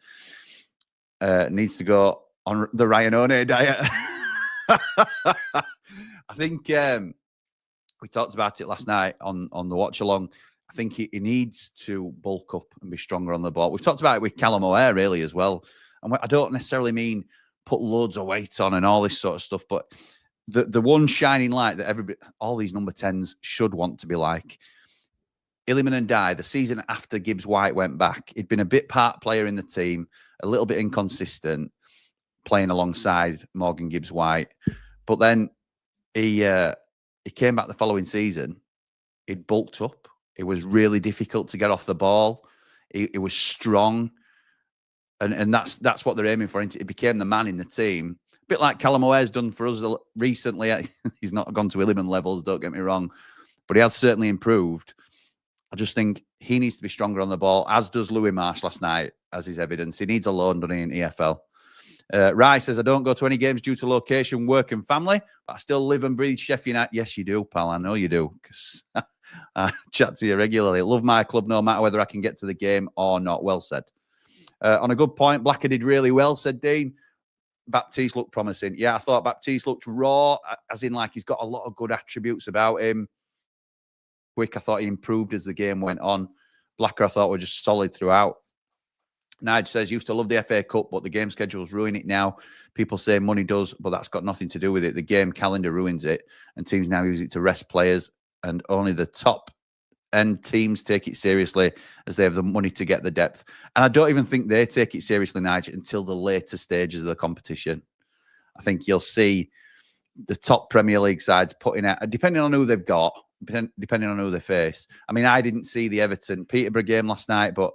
Speaker 4: Needs to go on the Ryan One diet. I think we talked about it last night on the watch along. I think he needs to bulk up and be stronger on the ball. We've talked about it with Callum O'Hare really as well. And I don't necessarily mean put loads of weight on and all this sort of stuff, but the one shining light that all these number 10s should want to be like. Illiman and Dye, the season after Gibbs White went back, he'd been a bit part player in the team, a little bit inconsistent, playing alongside Morgan Gibbs White. But then he came back the following season. He'd bulked up. It was really difficult to get off the ball. He was strong. And that's what they're aiming for. He became the man in the team. A bit like Callum O'Hare's done for us recently. He's not gone to Illiman levels, don't get me wrong. But he has certainly improved. I just think he needs to be stronger on the ball, as does Louis Marsh last night, as is evidence. He needs a loan, doesn't he, in EFL? Rye says, I don't go to any games due to location, work and family, but I still live and breathe Sheffield United. Yes, you do, pal. I know you do, because I chat to you regularly. Love my club no matter whether I can get to the game or not. Well said. On a good point, Blacker did really well, said Dean. Baptiste looked promising. Yeah, I thought Baptiste looked raw, as in like he's got a lot of good attributes about him. Quick, I thought he improved as the game went on. Blacker, I thought, were just solid throughout. Nige says, used to love the FA Cup, but the game schedules ruin it now. People say money does, but that's got nothing to do with it. The game calendar ruins it, and teams now use it to rest players, and only the top-end teams take it seriously as they have the money to get the depth. And I don't even think they take it seriously, Nige, until the later stages of the competition. I think you'll see the top Premier League sides putting out, depending on who they've got, depending on who they face. I mean, I didn't see the Everton-Peterborough game last night, but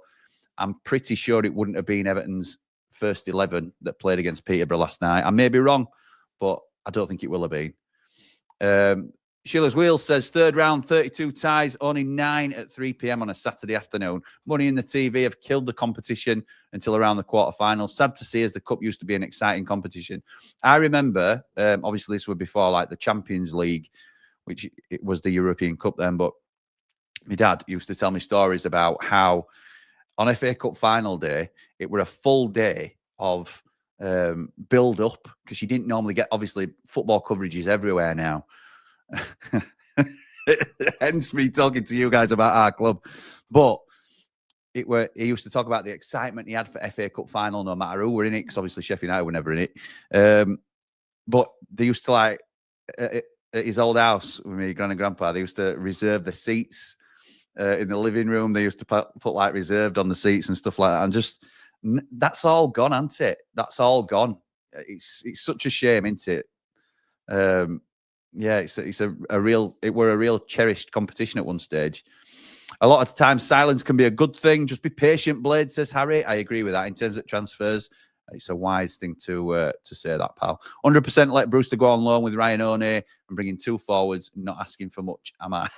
Speaker 4: I'm pretty sure it wouldn't have been Everton's first 11 that played against Peterborough last night. I may be wrong, but I don't think it will have been. Sheila's Wheels says, third round, 32 ties, only 9 at 3 p.m. on a Saturday afternoon. Money in the TV have killed the competition until around the quarterfinals. Sad to see, as the Cup used to be an exciting competition. I remember, obviously this was before like the Champions League, which it was the European Cup then, but my dad used to tell me stories about how on FA Cup final day, it were a full day of build up, because you didn't normally get, obviously, football coverage is everywhere now. Hence me talking to you guys about our club. But he used to talk about the excitement he had for FA Cup final, no matter who were in it, because obviously Sheffield United were never in it. But they used to, like, at his old house with me, gran and grandpa, they used to reserve the seats in the living room. They used to put like reserved on the seats and stuff like that. And just, that's all gone, hasn't it? That's all gone. It's such a shame, isn't it? Yeah, it were a real cherished competition at one stage. A lot of the time, silence can be a good thing. Just be patient, Blade, says Harry. I agree with that. In terms of transfers, it's a wise thing to say that, pal. 100% let Brewster go on loan with Ryan One and bring in 2 forwards, not asking for much, am I?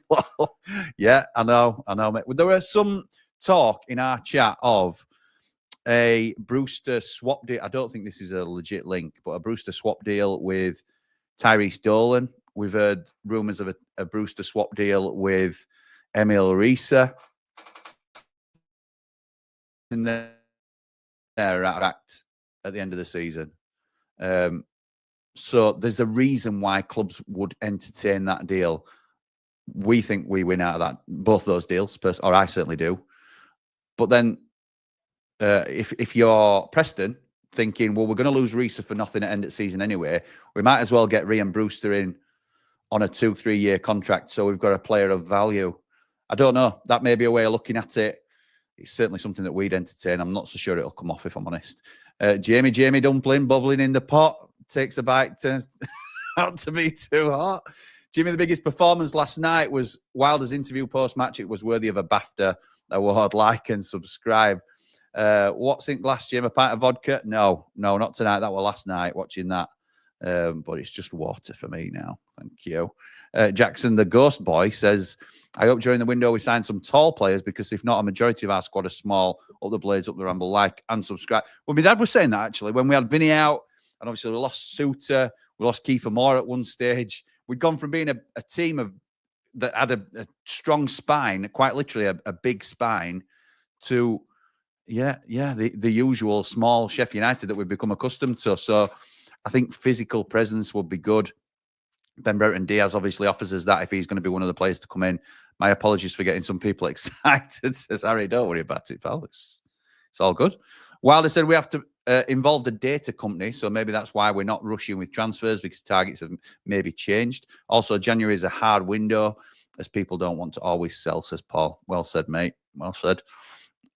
Speaker 4: Well, yeah, I know, mate. There was some talk in our chat of a Brewster swap deal. I don't think this is a legit link, but a Brewster swap deal with Tyrese Dolan. We've heard rumours of a Brewster swap deal with Emil Risa. And then they're out of act at the end of the season. So there's a reason why clubs would entertain that deal. We think we win out of that, both those deals, or I certainly do. But then if you're Preston thinking, well, we're going to lose Risa for nothing at end of season anyway, we might as well get Ryan Brewster in on a 2-3 year contract, so we've got a player of value. I don't know. That may be a way of looking at it. It's certainly something that we'd entertain. I'm not so sure it'll come off, if I'm honest. Jamie Dumpling, bubbling in the pot, takes a bite, turns out to be too hot. Jimmy, the biggest performance last night was Wilder's interview post-match. It was worthy of a BAFTA award. Like and subscribe. What's in glass, Jim? A pint of vodka? No, not tonight. That was last night, watching that. But it's just water for me now. Thank you. Jackson, the ghost boy, says, I hope during the window we sign some tall players, because if not, a majority of our squad are small. Up the Blades, up the Ramble, like and subscribe. Well, my dad was saying that, actually, when we had Vinny out, and obviously we lost Suter, we lost Kiefer Moore at one stage. We'd gone from being a team that had a strong spine, quite literally a big spine, to, the usual small Sheffield United that we've become accustomed to. So I think physical presence would be good. Ben Brereton Diaz obviously offers us that if he's going to be one of the players to come in. My apologies for getting some people excited, says Harry. Don't worry about it, pal. It's all good. Wilder said we have to involved a data company, so maybe that's why we're not rushing with transfers, because targets have maybe changed. Also, January is a hard window, as people don't want to always sell, says Paul. Well said, mate. Well said.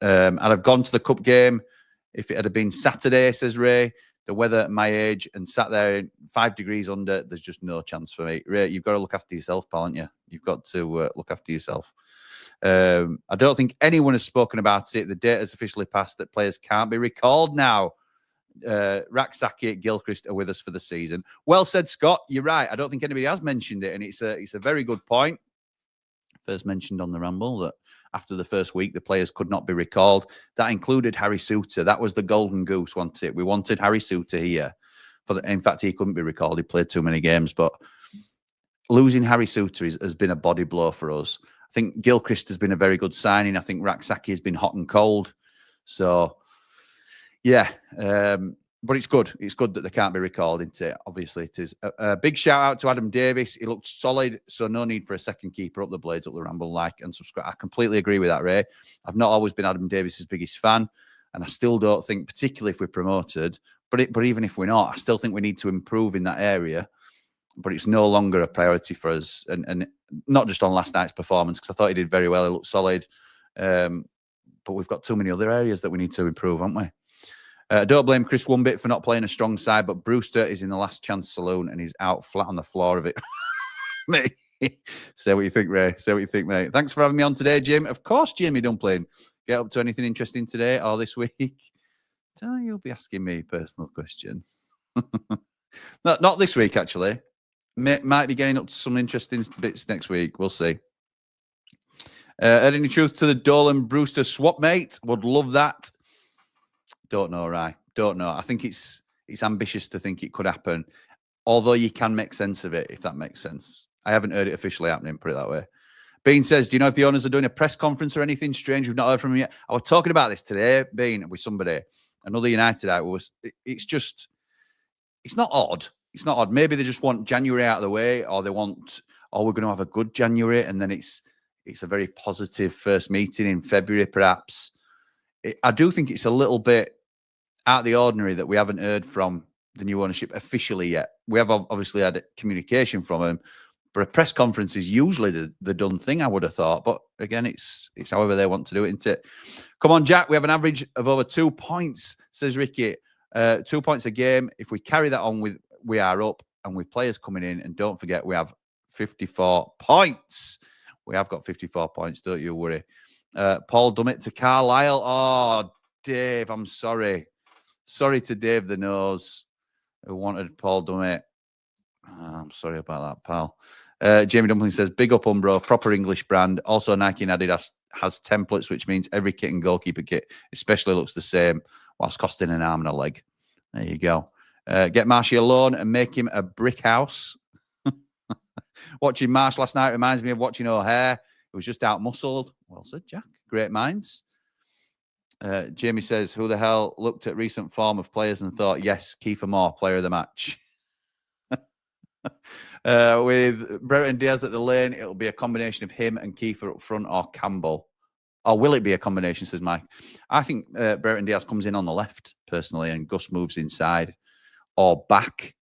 Speaker 4: I'd have gone to the cup game if it had been Saturday, says Ray. The weather at my age and sat there 5 degrees under, there's just no chance for me. Ray, you've got to look after yourself, pal, haven't you? You've got to look after yourself. I don't think anyone has spoken about it. The date has officially passed that players can't be recalled now. Raksaki, Gilchrist are with us for the season. Well said, Scott. You're right. I don't think anybody has mentioned it, and it's a very good point. First mentioned on the Ramble that after the first week, the players could not be recalled. That included Harry Souttar. That was the golden goose, wasn't it? We wanted Harry Souttar here. In fact, he couldn't be recalled. He played too many games. But losing Harry Souttar has been a body blow for us. I think Gilchrist has been a very good signing. I think Raksaki has been hot and cold. So, yeah. But it's good. It's good that they can't be recalled, isn't it? Obviously, it is. A big shout out to Adam Davis. He looked solid, so no need for a second keeper. Up the Blades, up the Ramble, like and subscribe. I completely agree with that, Ray. I've not always been Adam Davis's biggest fan, and I still don't think, particularly if we're promoted, but even if we're not, I still think we need to improve in that area. But it's no longer a priority for us, and not just on last night's performance, because I thought he did very well. He looked solid, but we've got too many other areas that we need to improve, haven't we? Don't blame Chris one bit for not playing a strong side, but Brewster is in the last chance saloon and he's out flat on the floor of it. Mate, say what you think, Ray. Say what you think, mate. Thanks for having me on today, Jim. Of course, Jamie Dumpling. Get up to anything interesting today or this week? You'll be asking me personal questions. Not this week, actually. Might be getting up to some interesting bits next week. We'll see. Any truth to the Dolan Brewster swap, mate? Would love that. Don't know, right? Don't know. I think it's ambitious to think it could happen, although you can make sense of it, if that makes sense. I haven't heard it officially happening, put it that way. Bean says, do you know if the owners are doing a press conference or anything strange? We've not heard from them yet. I was talking about this today, Bean, with somebody, another United out. It's not odd. It's not odd. Maybe they just want January out of the way, or they want, we're going to have a good January, and then it's a very positive first meeting in February, perhaps. I do think it's a little bit out of the ordinary that we haven't heard from the new ownership officially yet. We have obviously had communication from them, but a press conference is usually the done thing, I would have thought. But again, it's however they want to do it, isn't it? Come on, Jack. We have an average of over 2 points, says Ricky. 2 points a game. If we carry that on, we are up, and with players coming in, and don't forget, we have 54 points. We have got 54 points, don't you worry. Paul Dummett to Carlisle. Oh, Dave, I'm sorry. Sorry to Dave the Nose, who wanted Paul Dummett. I'm sorry about that, pal. Jamie Dumpling says, big up Umbro, proper English brand. Also, Nike and Adidas has templates, which means every kit and goalkeeper kit especially looks the same, whilst costing an arm and a leg. There you go. Get Marshy a loan and make him a brick house. Watching Marsh last night reminds me of watching O'Hare. It was just out muscled. Well said, Jack. Great minds. Jamie says, who the hell looked at recent form of players and thought, yes, Kiefer Moore, player of the match? With Brereton Diaz at the lane, it'll be a combination of him and Kiefer up front, or Campbell. Or will it be a combination, says Mike? I think Brereton Diaz comes in on the left, personally, and Gus moves inside or back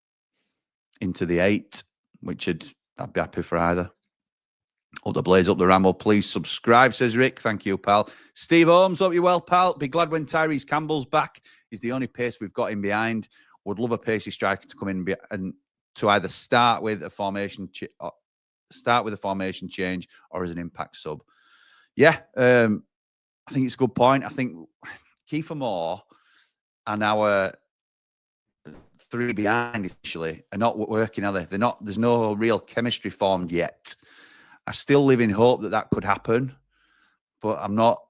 Speaker 4: into the 8, which I'd be happy for either. Up the Blades, up the Ramble. Please subscribe, says Rick. Thank you, pal. Steve Holmes, hope you're well, pal. Be glad when Tyrese Campbell's back. He's the only pace we've got in behind. Would love a pacey striker to come in and to either start with a formation change or as an impact sub. Yeah, I think it's a good point. I think Kiefer Moore and our 3 behind essentially are not working, are they? They're not. There's no real chemistry formed yet. I still live in hope that could happen, but I'm not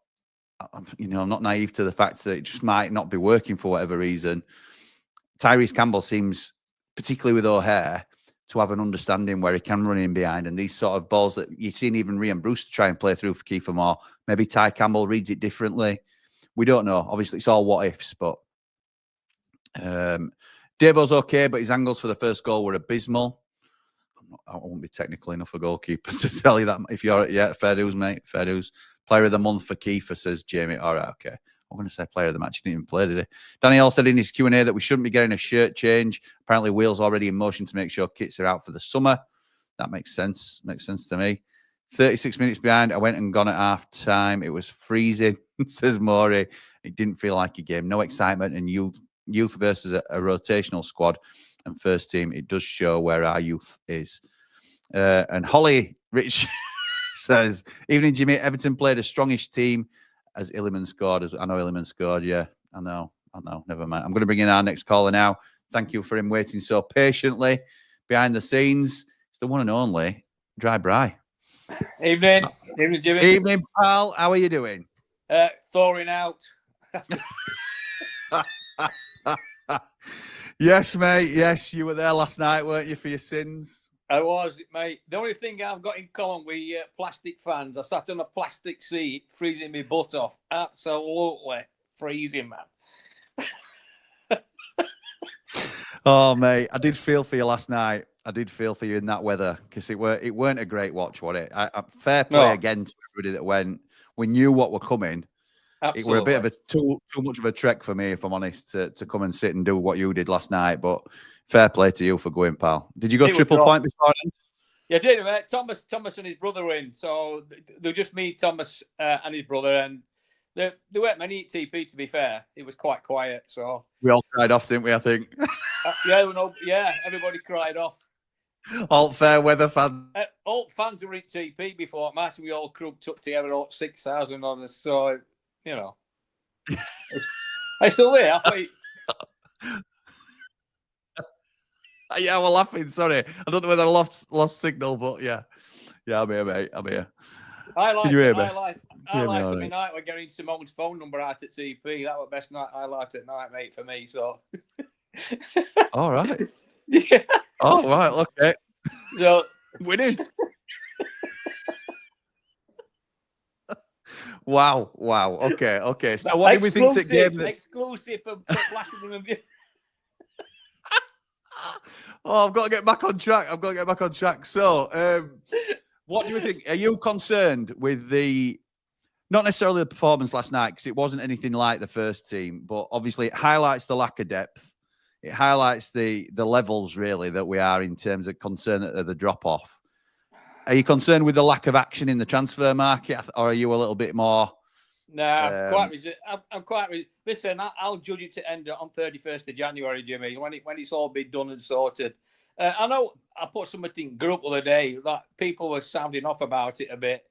Speaker 4: naive to the fact that it just might not be working for whatever reason. Tyrese Campbell seems, particularly with O'Hare, to have an understanding where he can run in behind, and these sort of balls that you've seen even Rhian Brewster try and play through for Kiefer Moore. Maybe Ty Campbell reads it differently. We don't know. Obviously, it's all what ifs, but Davo's okay, but his angles for the first goal were abysmal. I won't be technical enough a goalkeeper to tell you that. If you're, fair dues, mate. Fair dues. Player of the month for Kiefer, says Jamie. All right, okay. I'm going to say player of the match. He didn't even play, did he? Daniel said in his Q&A that we shouldn't be getting a shirt change. Apparently, Wheel's already in motion to make sure kits are out for the summer. That makes sense. Makes sense to me. 36 minutes behind. I went and gone at half time. It was freezing, says Maury. It didn't feel like a game. No excitement. And youth versus a rotational squad and first team. It does show where our youth is. And Holly Rich says, evening, Jimmy. Everton played a strongish team as Illiman scored. I know Illiman scored. Yeah, I know. Never mind. I'm going to bring in our next caller now. Thank you for him waiting so patiently behind the scenes. It's the one and only Dry Bry.
Speaker 2: Evening, Jimmy.
Speaker 4: Evening, pal. How are you doing?
Speaker 2: Thawing out.
Speaker 4: Yes, mate. Yes, you were there last night, weren't you, for your sins?
Speaker 2: I was, mate. The only thing I've got in common with plastic fans, I sat on a plastic seat, freezing my butt off. Absolutely freezing, man.
Speaker 4: Oh, mate, I did feel for you last night. I did feel for you in that weather because it weren't a great watch, was it? Fair play again to everybody that went. We knew what were coming.
Speaker 2: Absolutely.
Speaker 4: It were a bit of a too much of a trek for me, if I'm honest, to come and sit and do what you did last night. But fair play to you for going, pal. Did you go triple point before then?
Speaker 2: Yeah, I did, mate. Thomas and his brother were in. So they were just me, Thomas, and his brother. And there weren't many at TP, to be fair. It was quite quiet. So
Speaker 4: we all cried off, didn't we, I think?
Speaker 2: Yeah, everybody cried off.
Speaker 4: All fair weather fans.
Speaker 2: All fans were at TP before match. We all crooked up together, all 6,000 on us. So, you know. I still there. I thought...
Speaker 4: Yeah, we're laughing. Sorry. I don't know whether I lost signal, but yeah. Yeah, I'm here, mate. I'm here.
Speaker 2: Can
Speaker 4: you hear me?
Speaker 2: Highlights of the night were getting Simone's phone number out at TP. That was the best highlight at night, mate, for me. So.
Speaker 4: All right.
Speaker 2: Yeah.
Speaker 4: Oh, right. Okay.
Speaker 2: So
Speaker 4: winning. Wow. Okay. So what did we think to game?
Speaker 2: Exclusive for blasting them.
Speaker 4: Oh, I've got to get back on track. So, what do you think? Are you concerned with not necessarily the performance last night, because it wasn't anything like the first team, but obviously it highlights the lack of depth. It highlights the levels, really, that we are in terms of concern at the drop-off. Are you concerned with the lack of action in the transfer market, or are you a little bit more...
Speaker 2: No, I'm quite... Listen, I'll judge it to end on 31st of January, Jimmy, when it's all been done and sorted. I know I put something in group the other day that people were sounding off about it a bit,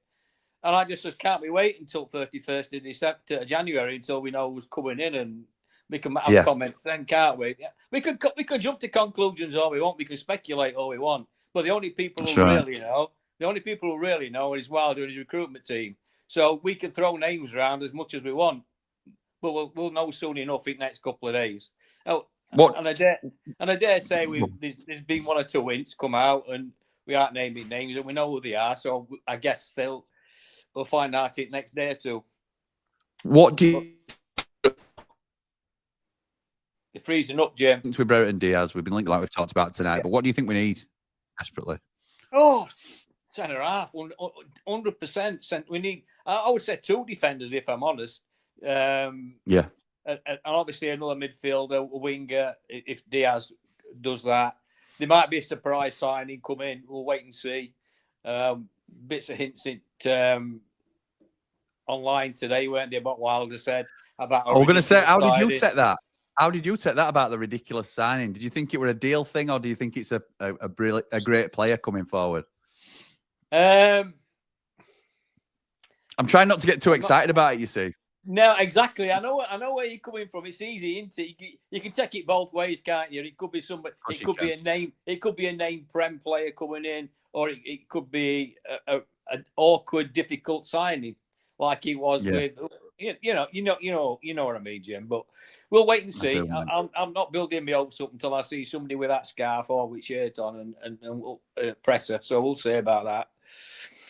Speaker 2: and I just can't be waiting until 31st of January until we know who's coming in, and we can have comments then, can't we? Yeah. We could jump to conclusions all we want. We can speculate all we want. But the only people who really know is Wilder and his recruitment team. So we can throw names around as much as we want, but we'll know soon enough in the next couple of days. Oh, and I dare say there's been one or two hints come out, and we aren't naming names, and we know who they are. So I guess we'll find out it next day or two.
Speaker 4: What do you...
Speaker 2: You're freezing up, Jim.
Speaker 4: Since we brought in Diaz, we've been linked like we've talked about tonight, but what do you think we need desperately?
Speaker 2: Oh, centre half, 100%. We need, I would say, 2 defenders, if I'm honest. And obviously another midfielder, a winger, if Diaz does that. There might be a surprise signing come in. We'll wait and see. Bits of hints online today, weren't they, about Wilder said about...
Speaker 4: I was going to say, how did you take that? How did you take that about the ridiculous signing? Did you think it were a deal thing, or do you think it's a great player coming forward?
Speaker 2: I'm
Speaker 4: trying not to get too excited about it, you see.
Speaker 2: No, exactly. I know where you're coming from. It's easy, isn't it? You can take it both ways, can't you? It could be somebody. It could be a name. It could be a name Prem player coming in, or it could be an awkward, difficult signing, like he was with. You know what I mean, Jim. But we'll wait and see. I'm not building my hopes up until I see somebody with that scarf or with shirt on and presser. So we'll see about that.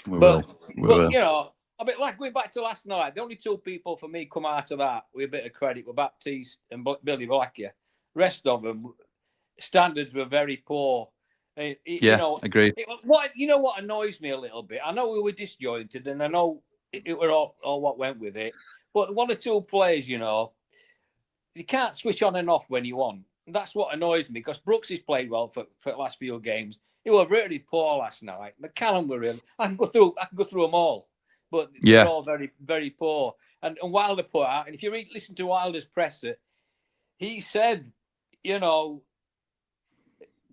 Speaker 2: We will. You know, a bit like going back to last night. The only 2 people for me come out of that with a bit of credit were Baptiste and Billy Blackier. Rest of them standards were very poor.
Speaker 4: Agreed.
Speaker 2: What annoys me a little bit? I know we were disjointed, and I know it were all what went with it. But one or two players, you know, you can't switch on and off when you want. And that's what annoys me because Brooks has played well for the last few games. He was really poor last night. McCallum were really. I can go through them all, but they're all very, very poor. And Wilder put out, and if you listen to Wilder's presser, he said, you know,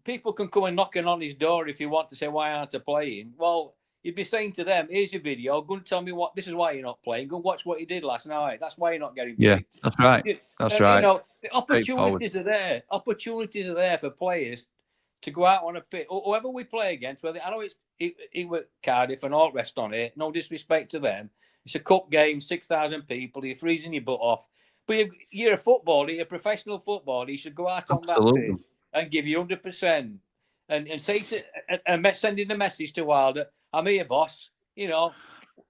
Speaker 2: people can come and knocking on his door if you want to say, why aren't I playing? Well, you'd be saying to them, here's your video. Go and tell me this is why you're not playing. Go watch what you did last night. That's why you're not getting picked.
Speaker 4: Yeah, that's right. That's right.
Speaker 2: You know, the opportunities are there. Opportunities are there for players to go out on a pitch. Whoever we play against, whether I know it was Cardiff and all the rest on it, no disrespect to them. It's a cup game, 6,000 people. You're freezing your butt off. But you're a footballer, you're a professional footballer. You should go out on that pitch and give you 100%. And say and sending a message to Wilder, I'm here, boss. You know,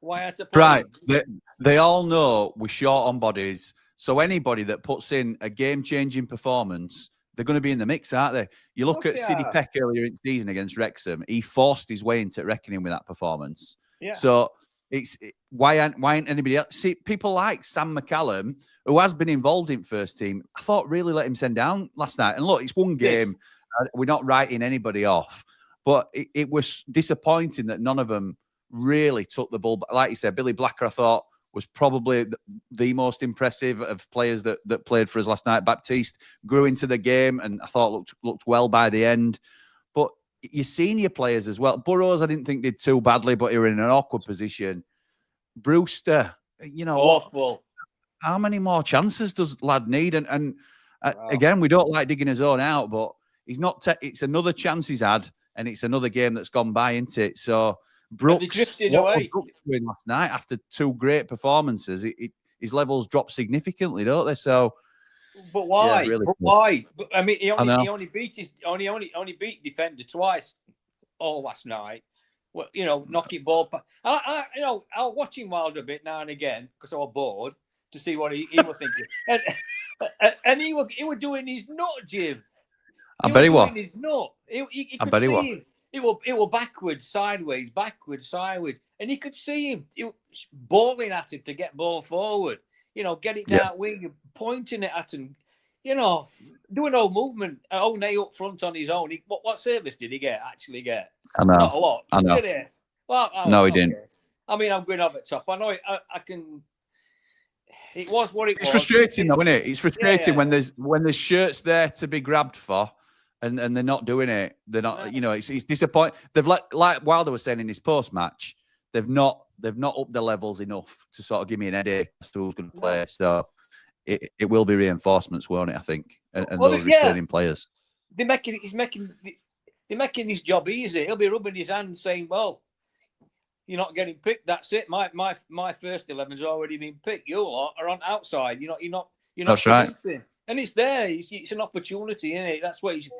Speaker 2: why aren't I playing?
Speaker 4: Right. They all know we're short on bodies. So anybody that puts in a game-changing performance, they're going to be in the mix, aren't they? You look at Sidney Peck earlier in the season against Wrexham. He forced his way into reckoning with that performance.
Speaker 2: Yeah.
Speaker 4: So why aren't anybody else? See, people like Sam McCallum, who has been involved in first team, I thought really let him send down last night. And look, it's one game. We're not writing anybody off. But it was disappointing that none of them really took the ball. Like you said, Billy Blacker, I thought, was probably the most impressive of players that played for us last night. Baptiste grew into the game and I thought looked well by the end. But your senior players as well. Burrows, I didn't think did too badly, but he was in an awkward position. Brewster, you know,
Speaker 2: awful.
Speaker 4: How many more chances does lad need? And again, we don't like digging his own out, but he's not. It's another chance he's had, and it's another game that's gone by, isn't it? So Brooks,
Speaker 2: away.
Speaker 4: Brooks doing last night after two great performances, his levels dropped significantly, don't they? So,
Speaker 2: but why?
Speaker 4: Yeah, really
Speaker 2: but why? But, I mean, he only beat defender twice all last night. Well, you know, knocking ball. I was watching Wilder a bit now and again because I was bored to see what he was thinking, and he was doing his nut, Jim.
Speaker 4: I bet he was.
Speaker 2: His nut. He
Speaker 4: I bet he was.
Speaker 2: It was backwards, sideways, and you could see him. He was bawling at him to get ball forward. You know, get it down wing, pointing it at him. You know, doing no movement. O'Neill up front on his own. What service did he actually get?
Speaker 4: I know.
Speaker 2: Not a lot.
Speaker 4: I know.
Speaker 2: Did he? Well,
Speaker 4: no, he didn't.
Speaker 2: I mean, I'm going over the top. I know I can. It was what it was.
Speaker 4: It's frustrating, though, isn't it? It's frustrating when there's shirts there to be grabbed for, and they're not doing it. They're not. You know, it's disappointing. They've like Wilder was saying in his post match, they've not upped the levels enough to sort of give me an headache as to who's going to play. So it will be reinforcements, won't it? I think, and those returning players.
Speaker 2: They're making his job easy. He'll be rubbing his hands, saying, "Well, you're not getting picked. That's it. My first 11's already been picked. You lot are on outside. You're not.
Speaker 4: That's right.
Speaker 2: And it's there. It's an opportunity, isn't it? That's what he's.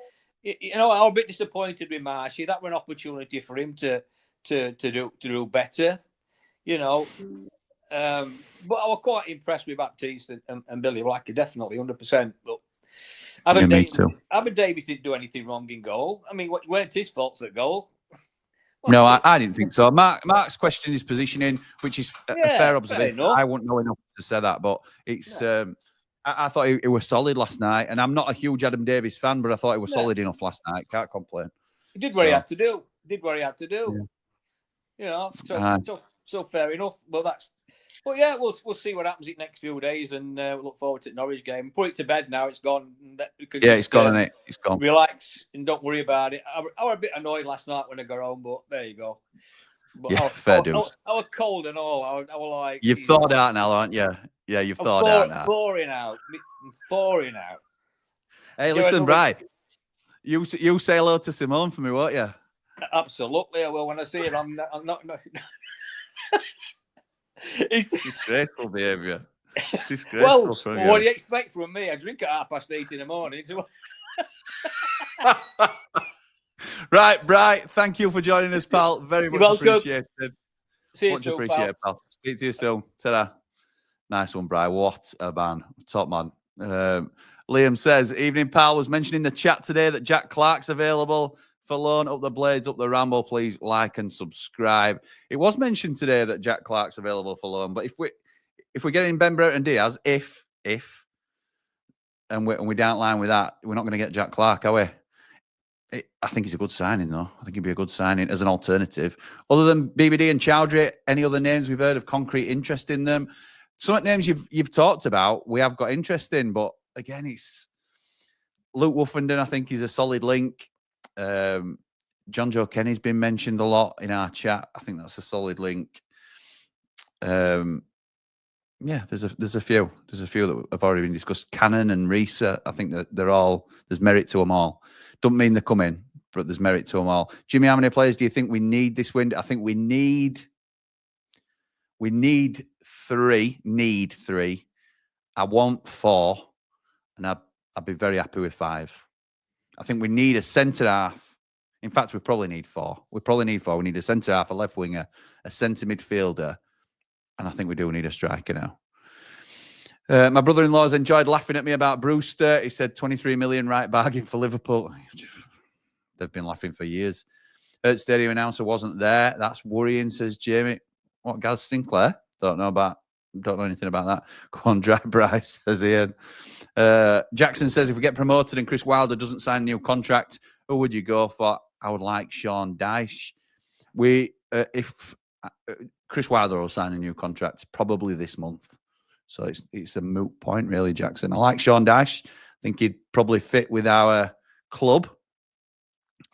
Speaker 2: You know, I was a bit disappointed with Marshy. That was an opportunity for him to do better. You know, but I was quite impressed with Baptiste and Billy Blacker, definitely 100%. But Adam Davies didn't do anything wrong in goal. I mean, it weren't his fault for the goal.
Speaker 4: No, I didn't think so. Mark's questioned his positioning, which is a fair observation. I wouldn't know enough to say that, but it's. I thought he was solid last night, and I'm not a huge Adam Davies fan, but I thought he was solid enough last night. Can't complain.
Speaker 2: He did what he had to do. You know, so fair enough. But yeah, we'll see what happens in the next few days, and we'll look forward to the Norwich game. Put it to bed now. It's gone.
Speaker 4: It's gone, isn't it? It's gone.
Speaker 2: Relax and don't worry about it. I was a bit annoyed last night when I got home, but there you go. But
Speaker 4: fair dues.
Speaker 2: I was cold and all. I was like,
Speaker 4: you've thawed out now, aren't you? Yeah, you've thawed out now.
Speaker 2: Thawing out.
Speaker 4: Hey, listen, Bri. You say hello to Simone for me, won't you?
Speaker 2: Absolutely, I will. When I see it, I'm not.
Speaker 4: It's disgraceful behaviour. Disgraceful.
Speaker 2: Well, what do you expect from me? I drink at 8:30 in the morning.
Speaker 4: Right, Bright. Thank you for joining us, pal. Very much appreciated.
Speaker 2: See you
Speaker 4: much
Speaker 2: soon,
Speaker 4: appreciated, pal. Speak to you soon. Ta-da. Nice one, Bright. What a man. Top man. Liam says, evening, pal. Was mentioned in the chat today that Jack Clark's available for loan. Up the Blades, up the Ramble. Please like and subscribe. It was mentioned today that Jack Clark's available for loan, but if we're getting Ben Brereton Diaz, if and we don't line with that, we're not going to get Jack Clark, are we? I think he's a good signing, though. I think he'd be a good signing as an alternative. Other than BBD and Chowdhury, any other names we've heard of concrete interest in them? Some names you've talked about, we have got interest in, but again, it's Luke Woofenden. I think he's a solid link. John Joe Kenny's been mentioned a lot in our chat. I think that's a solid link. Yeah, there's a few that have already been discussed. Cannon and Risa, I think that there's merit to them all. Don't mean they're coming, but there's merit to them all. Jimmy, how many players do you think we need this window? I think we need three. Need three. I want 4, and I'd be very happy with 5. I think we need a centre half. In fact, we probably need 4. We need a centre half, a left winger, a centre midfielder, and I think we do need a striker now. My brother-in-law's enjoyed laughing at me about Brewster. He said 23 million right bargain for Liverpool. They've been laughing for years. Stadium announcer wasn't there. That's worrying, says Jamie. What, Gaz Sinclair? Don't know anything about that. Go on, Dry Bryce, says Ian. Jackson says, if we get promoted and Chris Wilder doesn't sign a new contract, who would you go for? I would like Sean Dyche. If Chris Wilder will sign a new contract, probably this month. So it's a moot point, really, Jackson. I like Sean Dyche. I think he'd probably fit with our club,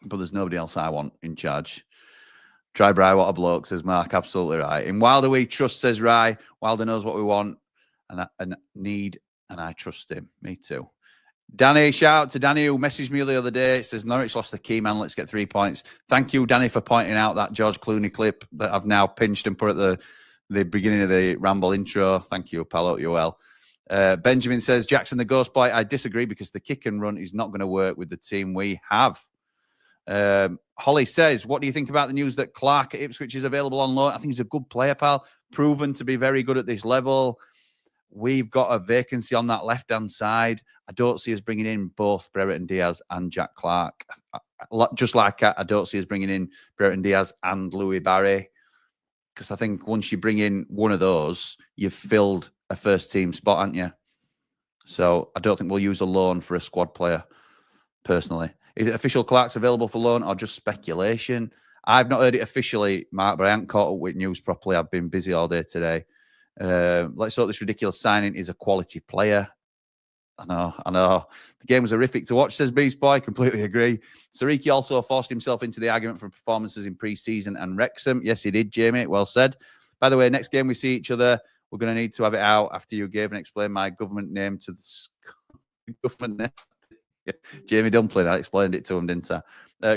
Speaker 4: but there's nobody else I want in charge. Try Bry, what a bloke, says Mark. Absolutely right. In Wilder we trust, says Rye. Wilder knows what we want and need, and I trust him. Me too. Danny, shout out to Danny who messaged me the other day. It says Norwich lost the key man. Let's get 3 points. Thank you, Danny, for pointing out that George Clooney clip that I've now pinched and put at the beginning of the Ramble intro. Thank you, pal. Hope you're well. Benjamin says, Jackson, the ghost boy. I disagree because the kick and run is not going to work with the team we have. Holly says, what do you think about the news that Clark at Ipswich is available on loan? I think he's a good player, pal. Proven to be very good at this level. We've got a vacancy on that left-hand side. I don't see us bringing in both Brereton Diaz and Jack Clark. Just like I don't see us bringing in Brereton Diaz and Louis Barry. Because I think once you bring in one of those, you've filled a first-team spot, haven't you? So I don't think we'll use a loan for a squad player, personally. Is it official Clark's available for loan or just speculation? I've not heard it officially, Mark, but I haven't caught up with news properly. I've been busy all day today. Let's hope this ridiculous signing is a quality player. I know. The game was horrific to watch, says Beast Boy. Completely agree. Sariki also forced himself into the argument for performances in pre-season and Wrexham. Yes, he did, Jamie. Well said. By the way, next game we see each other, we're going to need to have it out after you gave and explained my government name to the government name. Jamie Dumpling, I explained it to him, didn't I?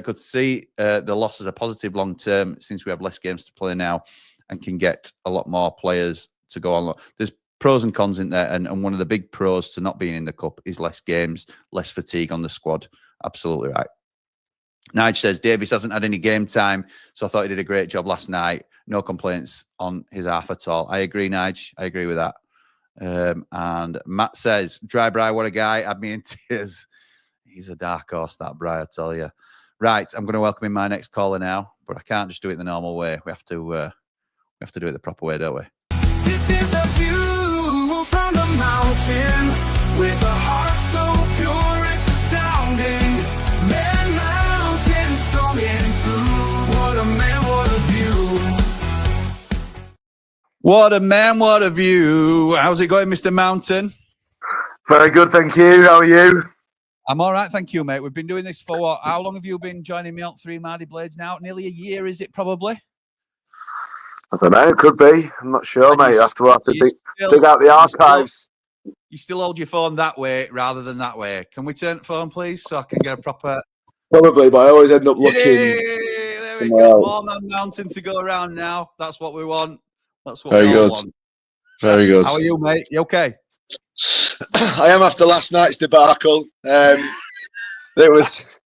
Speaker 4: Good to see the loss as a positive long-term since we have less games to play now and can get a lot more players to go on. There's pros and cons in there, and one of the big pros to not being in the cup is less games, less fatigue on the squad. Absolutely right. Nige says, Davis hasn't had any game time, so I thought he did a great job last night. No complaints on his half at all. I agree, Nige. I agree with that. And Matt says, Dry Bry, what a guy. Had me in tears. He's a dark horse, that Bry, I tell you. Right, I'm going to welcome in my next caller now, but I can't just do it the normal way. We have to do it the proper way, don't we?
Speaker 6: This is a view from the mountain with a heart so pure it's astounding. Man, mountain strong and true. What a man, what a view.
Speaker 4: What a man, what a view. How's it going, Mr. Mountain?
Speaker 7: Very good, thank you. How are you?
Speaker 4: I'm all right, thank you, mate. We've been doing this for what? How long have you been joining me on 3 Mardy Blades now? Nearly a year, is it probably?
Speaker 7: I don't know, it could be. I'm not sure, mate. You have to dig out the archives.
Speaker 4: You still hold your phone that way rather than that way. Can we turn the phone, please, so I can get a proper...
Speaker 7: Probably, but I always end up looking...
Speaker 4: Yay! There we go. More Man Mountain to go around now. That's what we want. That's what we all want.
Speaker 7: Very good.
Speaker 4: How are you, mate? You okay?
Speaker 7: I am after last night's debacle. It was...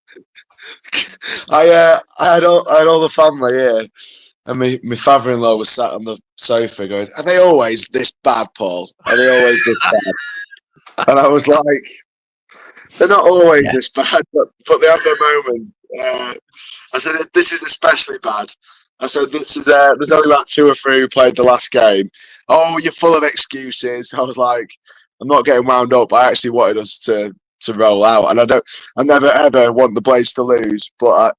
Speaker 7: I had all the family here. And my father-in-law was sat on the sofa going, are they always this bad, Paul? Are they always this bad? And I was like, they're not always this bad, but they have their moments. I said, this is especially bad. I said, this is there's only like 2 or 3 who played the last game. Oh, you're full of excuses. I was like, I'm not getting wound up. I actually wanted us to roll out, and I never ever want the Blades to lose, but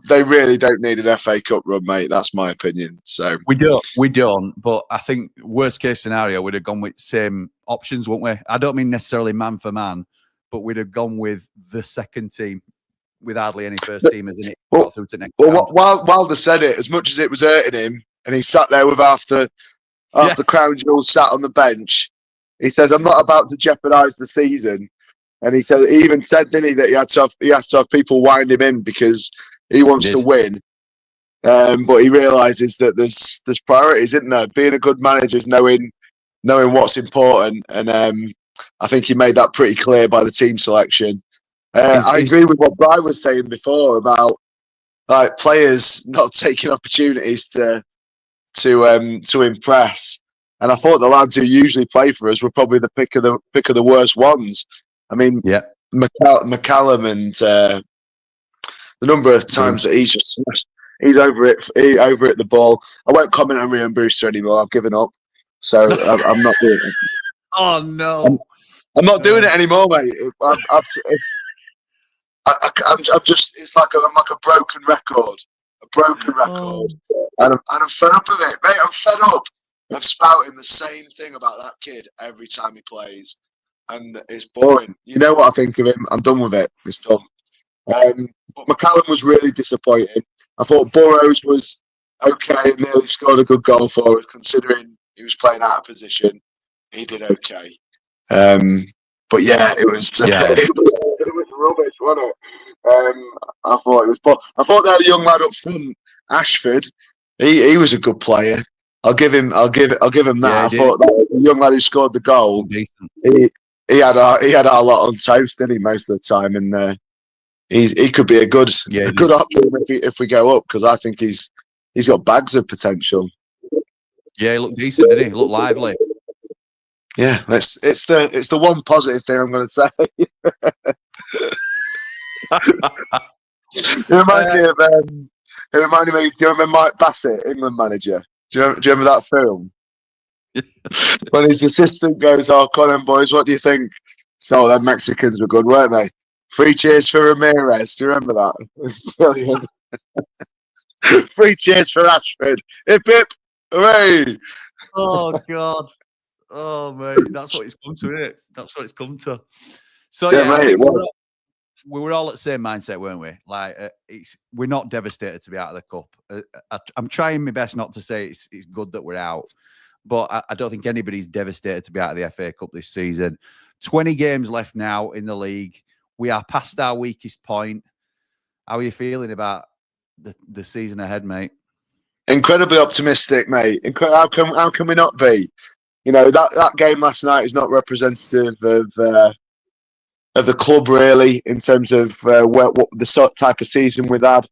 Speaker 7: they really don't need an FA Cup run, mate. That's my opinion. So
Speaker 4: we don't. But I think worst case scenario, we'd have gone with same options, wouldn't we? I don't mean necessarily man for man, but we'd have gone with the second team with hardly any first teamers in it.
Speaker 7: Well,
Speaker 4: Through to next round.
Speaker 7: Wilder said it, as much as it was hurting him, and he sat there with half the crown jewels sat on the bench. He says, "I'm not about to jeopardise the season." And he even said, didn't he, that he has to have people wind him in because he wants to win. But he realises that there's priorities, isn't there? Being a good manager is knowing what's important, and I think he made that pretty clear by the team selection. I agree with what Brian was saying before about like players not taking opportunities to impress. And I thought the lads who usually play for us were probably the pick of the worst ones. I mean, McCallum and the number of times that he's over it the ball. I won't comment on Ryan Brewster anymore. I've given up, so I'm not doing it.
Speaker 4: Oh no,
Speaker 7: I'm not doing it anymore, mate. I'm just. It's like I'm like a broken record, and I'm fed up of it, mate. I'm fed up of spouting the same thing about that kid every time he plays, and it's boring. You know what I think of him? I'm done with it. It's done. But McCallum was really disappointing. I thought Burrows was okay and nearly scored a good goal for us, considering he was playing out of position. He did okay. But yeah, it was rubbish, wasn't it? I thought it was. But I thought that young lad up front, Ashford, he was a good player. I'll give him that. I thought that the young lad who scored the goal, he had our lot on toast, didn't he, most of the time, and he could be a good option if we go up, because I think he's got bags of potential.
Speaker 4: Yeah, he looked decent, didn't he? He looked lively.
Speaker 7: Yeah, it's the one positive thing I'm going to say. It reminded me. Do you remember Mike Bassett, England manager? Do you remember that film? When his assistant goes, "Oh, come on, boys, what do you think?" So them Mexicans were good, weren't they? 3 cheers for Ramirez. Do you remember that? It was brilliant. 3 cheers for Ashford. Hip hip, hooray!
Speaker 4: Oh God. Oh mate, that's what it's come to, isn't it? That's what it's come to. So yeah,
Speaker 7: mate,
Speaker 4: I think we were all at the same mindset, weren't we? Like, we're not devastated to be out of the cup. I'm trying my best not to say it's good that we're out, but I don't think anybody's devastated to be out of the FA Cup this season. 20 games left now in the league. We are past our weakest point. How are you feeling about the season ahead, mate?
Speaker 7: Incredibly optimistic, mate. How can we not be? You know, that game last night is not representative of the club, really, in terms of what the sort of type of season we've had.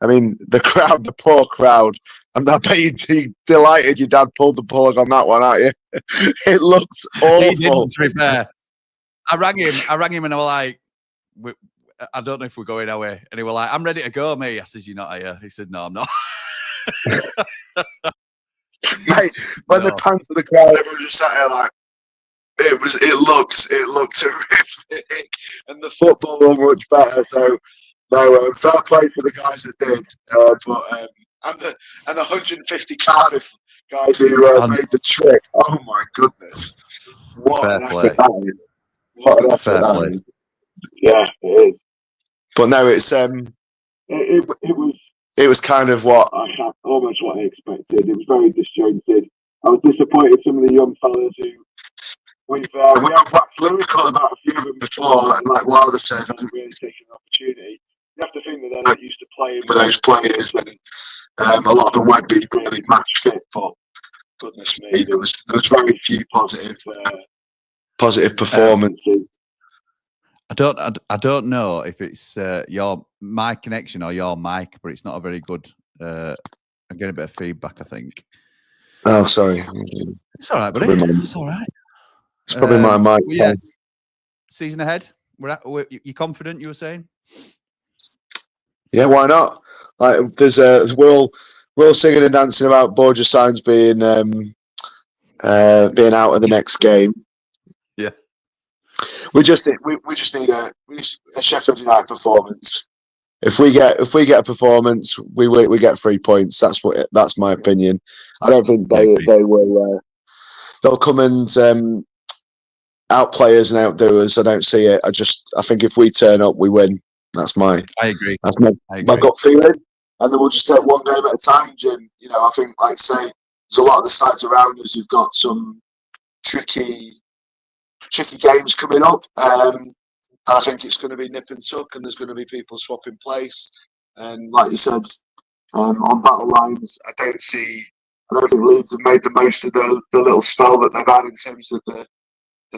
Speaker 7: I mean, the crowd, the poor crowd. I bet you're delighted your dad pulled the plug on that one, aren't you? It looks awful.
Speaker 4: He didn't, to be fair. I rang him and I was like, I don't know if we're going away. And he was like, "I'm ready to go, mate." I said, "You're not here." He said, "No, I'm not."
Speaker 7: Mate, when the pants of the crowd, everyone just sat there like, it looked terrific, and the football was much better. So no, fair play for the guys that did. And the 150 Cardiff guys who made the trip. Oh my goodness! What an effort that is! What an effort that is! Yeah, it is. But no, it's it was kind of what almost what I expected. It was very disjointed. I was disappointed some of the young fellas who we have waxed lyrical about a few of them before, and like Wilder says, hasn't really taken an opportunity. You have to think that they're not used to playing with those players, and a lot of them won't be really match fit. But goodness me, there was very few positive performances.
Speaker 4: I don't know if it's my connection or your mic, but it's not a very good. I'm getting a bit of feedback, I think.
Speaker 7: Oh, sorry.
Speaker 4: It's all right, buddy. It's all right.
Speaker 7: It's probably my mic.
Speaker 4: Yeah. Season ahead. You confident? You were saying?
Speaker 7: Yeah, why not? Like, we're we're all singing and dancing about Borja Sainz being out of the next game.
Speaker 4: Yeah.
Speaker 7: We just need a Sheffield United performance. If we get a performance, we get 3 points. That's my opinion. I don't think they will. They'll come and outplay us and outdo us. I don't see it. I think if we turn up, we win.
Speaker 4: I agree.
Speaker 7: That's my gut feeling. And then we'll just take one game at a time, Jim. You know, I think, like I say, there's a lot of the sides around us who've got some tricky games coming up. And I think it's going to be nip and tuck, and there's going to be people swapping place. And like you said, on battle lines, I don't think Leeds have made the most of the little spell that they've had in terms of the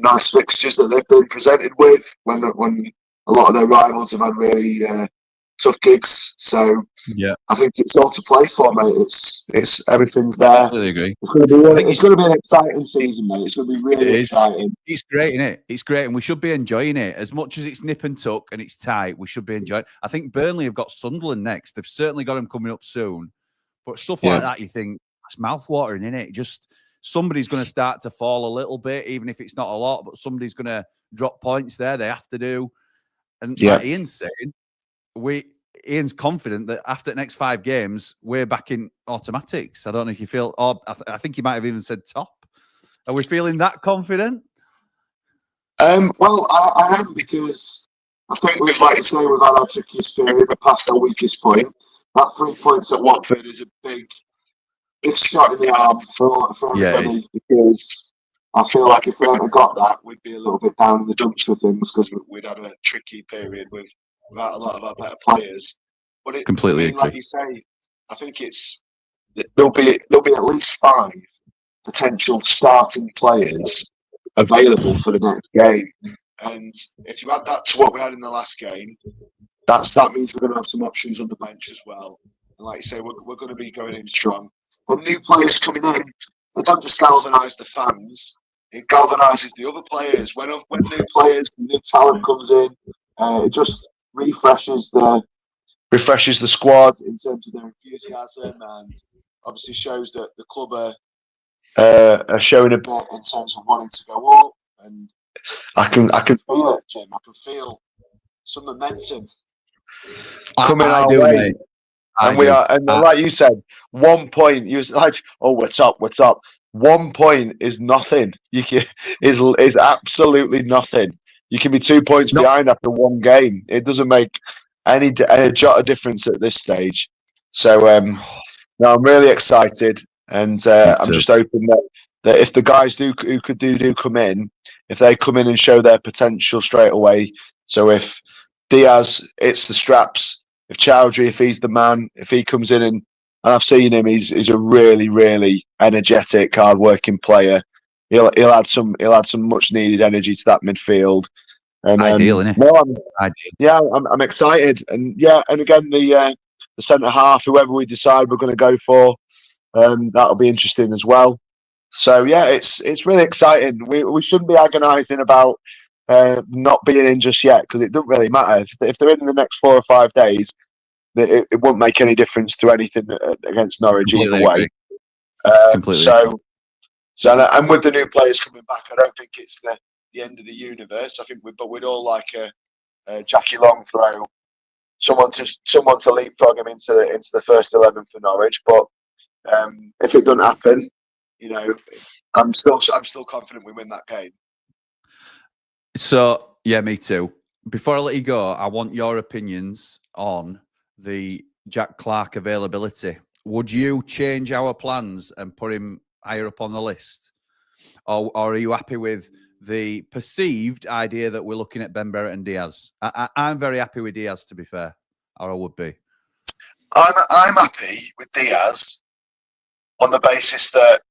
Speaker 7: nice fixtures that they've been presented with when a lot of their rivals have had really tough gigs. So
Speaker 4: yeah,
Speaker 7: I think it's all to play for, mate. It's everything's there.
Speaker 4: I completely agree.
Speaker 7: It's going to be an exciting season, mate. It's going to be really exciting.
Speaker 4: It's great, isn't it? It's great, and we should be enjoying it as much as it's nip and tuck and it's tight. We should be enjoying. I think Burnley have got Sunderland next. They've certainly got them coming up soon. But stuff like that, you think that's mouthwatering, isn't it? Just somebody's going to start to fall a little bit, even if it's not a lot. But somebody's going to drop points there. They have to do. And like Ian's saying, Ian's confident that after the next 5 games, we're back in automatics. I don't know if you feel, or I think you might have even said top. Are we feeling that confident?
Speaker 7: Well, I am, because I think we've had our trickiest period, we're past our weakest point. That 3 points at Watford is a big shot in the arm for everybody, because I feel like if we hadn't got that, we'd be a little bit down in the dumps with things, because we'd had a tricky period without a lot of our better players. But
Speaker 4: completely agree.
Speaker 7: Like you say, I think there'll be at least 5 potential starting players available for the next game. And if you add that to what we had in the last game, that means we're going to have some options on the bench as well. And like you say, we're going to be going in strong. But new players coming in, they don't just galvanise the fans, it galvanises the other players. When new players, new talent comes in, it just refreshes the squad in terms of their enthusiasm, and obviously shows that the club are showing a bit in terms of wanting to go up. And I can feel it, Jim. I can feel some momentum coming our way.
Speaker 4: Mate.
Speaker 7: And like you said, 1 point. You was like, oh, what's up? 1 point is nothing. Is absolutely nothing. You can be 2 points behind after one game. It doesn't make any jot of difference at this stage. So no, I'm really excited, and I'm just hoping that if the guys who do come in, if they come in and show their potential straight away. So if Diaz hits the straps, if Chowdhury, if he's the man, if he comes in and I've seen him, he's a really, really energetic, hard-working player. He'll add some much needed energy to that midfield. And,
Speaker 4: ideal, isn't it?
Speaker 7: No,
Speaker 4: ideal.
Speaker 7: Yeah, I'm excited, and again the centre half, whoever we decide we're going to go for, that'll be interesting as well. So yeah, it's really exciting. We shouldn't be agonising about not being in just yet, because it doesn't really matter if they're in the next 4 or 5 days. It won't make any difference to anything against Norwich either way.
Speaker 4: Completely.
Speaker 7: So, and with the new players coming back, I don't think it's the end of the universe. I think we'd all like a Jackie Long throw, someone to leapfrog him into the first 11 for Norwich. But if it doesn't happen, I'm still confident we win that game.
Speaker 4: So yeah, me too. Before I let you go, I want your opinions on the Jack Clarke availability. Would you change our plans and put him higher up on the list, or are you happy with the perceived idea that we're looking at Ben Barrett and Diaz? I'm very happy with Diaz, to be fair, or I would be.
Speaker 7: I'm happy with Diaz on the basis that,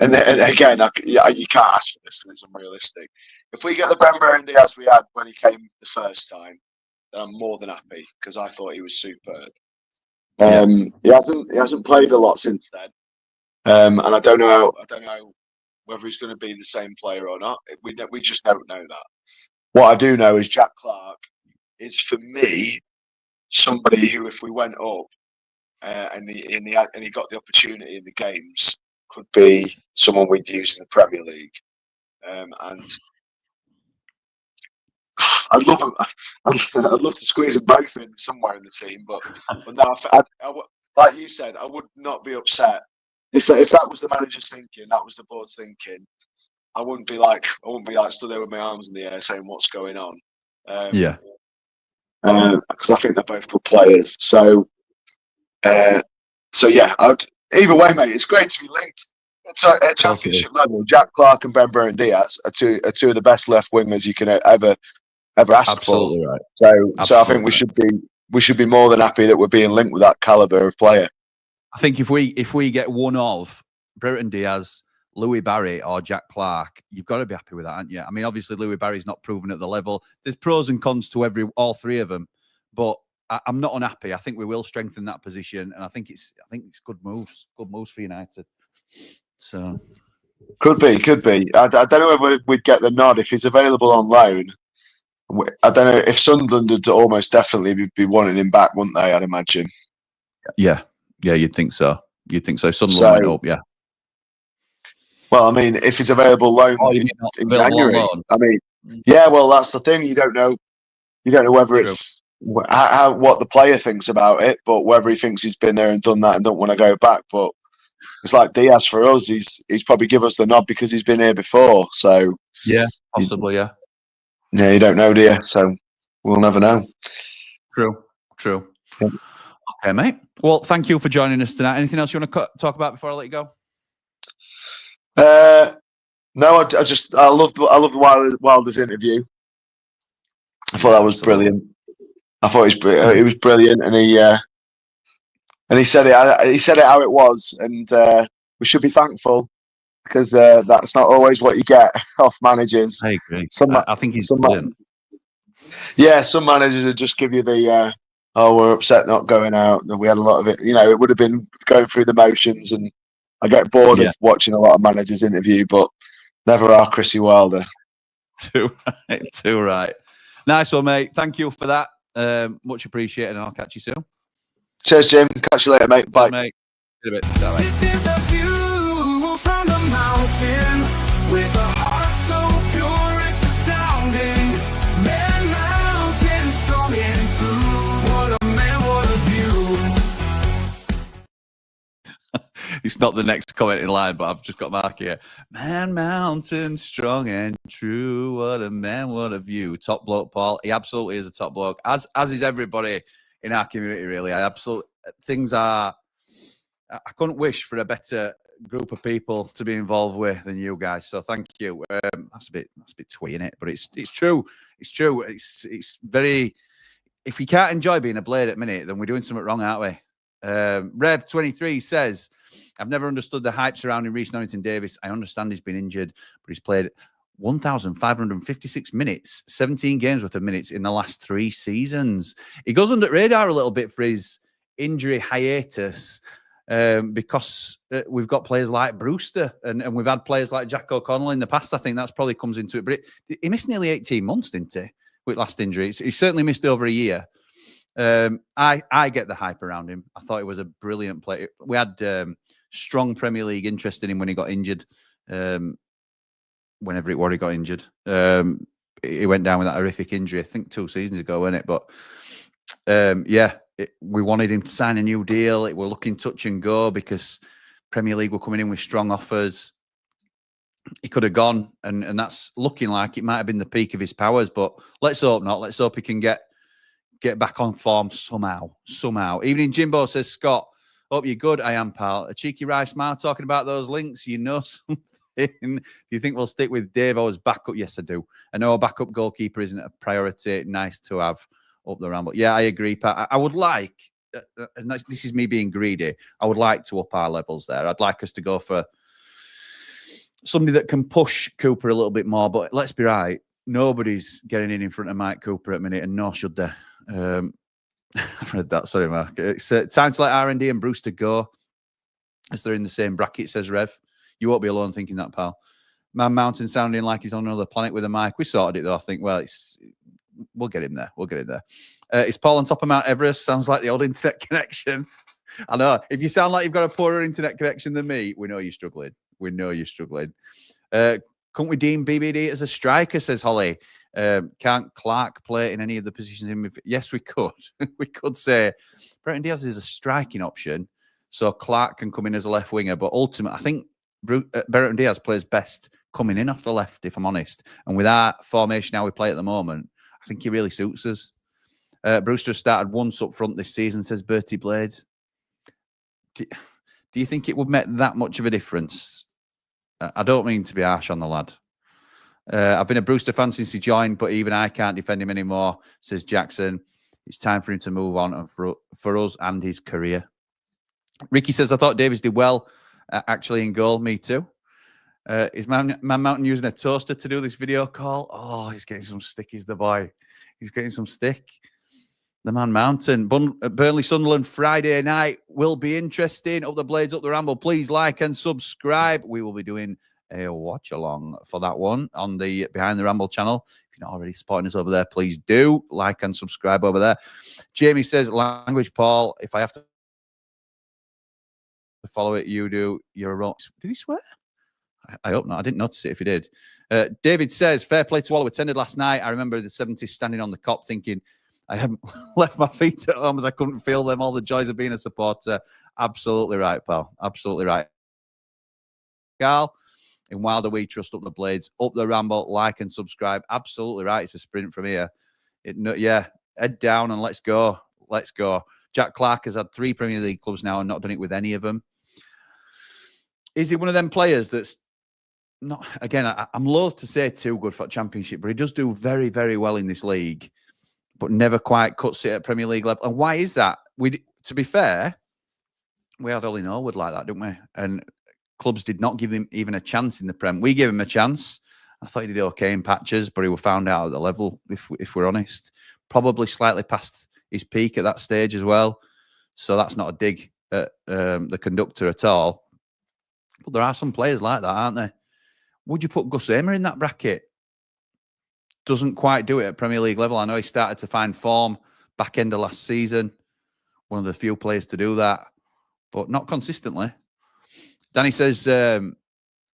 Speaker 7: and again, you can't ask for this because it's unrealistic. If we get the Ben Barrett and Diaz we had when he came the first time, then I'm more than happy, because I thought he was superb. He hasn't played a lot since then, and I don't know whether he's going to be the same player or not. We just don't know that. What I do know is Jack Clarke is, for me, somebody who, if we went up, and he got the opportunity in the games, could be someone we'd use in the Premier League. And I'd love to squeeze them both in somewhere in the team, but no, like you said, I would not be upset if that was the manager's thinking, that was the board's thinking. I wouldn't be like stood there with my arms in the air saying what's going on.
Speaker 4: Yeah,
Speaker 7: because I think they're both good players. So yeah, either way, mate. It's great to be linked at championship level. Jack Clark and Ben Burton Diaz are two of the best left wingers you can ever ask
Speaker 4: absolutely
Speaker 7: for.
Speaker 4: Right.
Speaker 7: So I think we should be more than happy that we're being linked with that caliber of player.
Speaker 4: I think if we get one of Burton Diaz, Louis Barry, or Jack Clark, you've got to be happy with that, haven't you? I mean, obviously Louis Barry's not proven at the level. There's pros and cons to all three of them, but I'm not unhappy. I think we will strengthen that position, and I think it's good moves for United. So
Speaker 7: could be. I don't know whether we'd get the nod if he's available on loan. I don't know if Sunderland would almost definitely be wanting him back, wouldn't they? I'd imagine.
Speaker 4: Yeah, you'd think so. Sunderland went up, yeah.
Speaker 7: Well, I mean, if he's available loan in January, I mean, yeah. Well, that's the thing. You don't know whether it's what the player thinks about it, but whether he thinks he's been there and done that and don't want to go back. But it's like Diaz for us. He's probably give us the nod because he's been here before. So
Speaker 4: yeah, possibly, yeah.
Speaker 7: Yeah, you don't know, do you? So we'll never know.
Speaker 4: True.
Speaker 7: Yeah.
Speaker 4: Okay, mate. Well, thank you for joining us tonight. Anything else you want to talk about before I let you go?
Speaker 7: No, I loved the Wilder's interview. I thought that was brilliant. I thought it was brilliant, and he said it how it was, and we should be thankful because that's not always what you get off managers.
Speaker 4: I agree. I think he's brilliant.
Speaker 7: Yeah, some managers would just give you the we're upset not going out. We had a lot of it. It would have been going through the motions, and I get bored of watching a lot of managers interview, but never our Chrissy Wilder.
Speaker 4: Too right. Nice one, mate. Thank you for that. Much appreciated, and I'll catch you soon.
Speaker 7: Cheers, Jim. Catch you later, mate. Bye.
Speaker 4: Mate. In a bit.
Speaker 6: This is a view from the mountain with a heart so pure it's astounding. Man, mountain, strong and true. What a man, what a view.
Speaker 4: It's not the next comment in line, but I've just got Mark here. Man, mountain, strong and true. What a man, what a view. Top bloke, Paul. He absolutely is a top bloke, as is everybody in our community, really. I couldn't wish for a better group of people to be involved with than you guys. So thank you. That's a bit twee, innit? But it's true. It's true. It's very. If we can't enjoy being a Blade at minute, then we're doing something wrong, aren't we? Rev23 says, I've never understood the hype surrounding Reece Norrington-Davies. I understand he's been injured, but he's played 1,556 minutes, 17 games worth of minutes in the last 3 seasons. He goes under the radar a little bit for his injury hiatus because we've got players like Brewster and we've had players like Jack O'Connell in the past. I think that's probably comes into it. But he missed nearly 18 months, didn't he, with last injury? He certainly missed over a year. I get the hype around him. I thought he was a brilliant player. We had strong Premier League interest in him when he got injured. Whenever it was he got injured, he went down with that horrific injury. I think 2 seasons ago, wasn't it? But we wanted him to sign a new deal. It were looking touch and go because Premier League were coming in with strong offers. He could have gone, and that's looking like it might have been the peak of his powers. But let's hope not. Let's hope he can get back on form somehow. Evening, Jimbo, says Scott. Hope you're good. I am, pal. A cheeky wry smile talking about those links. You know something. Do you think we'll stick with Dave as backup? Yes, I do. I know a backup goalkeeper isn't a priority. Nice to have up the Ramble. Yeah, I agree, Pat. I would like, and this is me being greedy, I would like to up our levels there. I'd like us to go for somebody that can push Cooper a little bit more. But let's be right. Nobody's getting in front of Mike Cooper at a minute, and nor should they. I've read that. Sorry, Mark. It's time to let R&D and Brewster go, as they're in the same bracket, says Rev. You won't be alone thinking that, pal. Man Mountain sounding like he's on another planet with a mic. We sorted it, though. I think, well, we'll get him there. We'll get it there. Is Paul on top of Mount Everest? Sounds like the old internet connection. I know. If you sound like you've got a poorer internet connection than me, we know you're struggling. We know you're struggling. Couldn't we deem BBD as a striker, says Holly? Can't Clark play in any of the positions in midfield? Yes, we could. We could say Brenton Diaz is a striking option, so Clark can come in as a left winger. But ultimately, I think Brenton Diaz plays best coming in off the left, if I'm honest. And with our formation how we play at the moment, I think he really suits us. Brewster started once up front this season, says Bertie Blade. Do you think it would make that much of a difference? I don't mean to be harsh on the lad. I've been a Brewster fan since he joined, but even I can't defend him anymore, says Jackson. It's time for him to move on and for us and his career. Ricky says, I thought Davies did well, actually, in goal. Me too. Is Man Mountain using a toaster to do this video call? Oh, he's getting some stick, is the boy. He's getting some stick. The Man Mountain. Burnley Sunderland Friday night will be interesting. Up the Blades, up the Ramble. Please like and subscribe. We will be doing a watch along for that one on the Behind the Ramble channel. If you're not already supporting us over there, please do like and subscribe over there. Jamie says, language, Paul. If I have to follow it, you do. You're a rock. Did he swear? I hope not. I didn't notice it if he did. David says, fair play to all who attended last night. I remember the 70s standing on the cop thinking, I haven't left my feet at home as I couldn't feel them. All the joys of being a supporter. Absolutely right, pal. Absolutely right. Carl, in Wilder we trust up the Blades, up the Ramble, like and subscribe. Absolutely right. It's a sprint from here. Yeah, head down and let's go. Let's go. Jack Clark has had 3 Premier League clubs now and not done it with any of them. Is he one of them players that's not, again, I'm loath to say too good for Championship, but he does do very, very well in this league, but never quite cuts it at Premier League level. And why is that? To be fair, we had Ollie Norwood like that, didn't we? And clubs did not give him even a chance in the Prem. We gave him a chance. I thought he did okay in patches, but he was found out at the level, if we're honest. Probably slightly past his peak at that stage as well. So that's not a dig at the conductor at all. But there are some players like that, aren't there? Would you put Gus Amer in that bracket? Doesn't quite do it at Premier League level. I know he started to find form back end of last season. One of the few players to do that, but not consistently. Danny says, I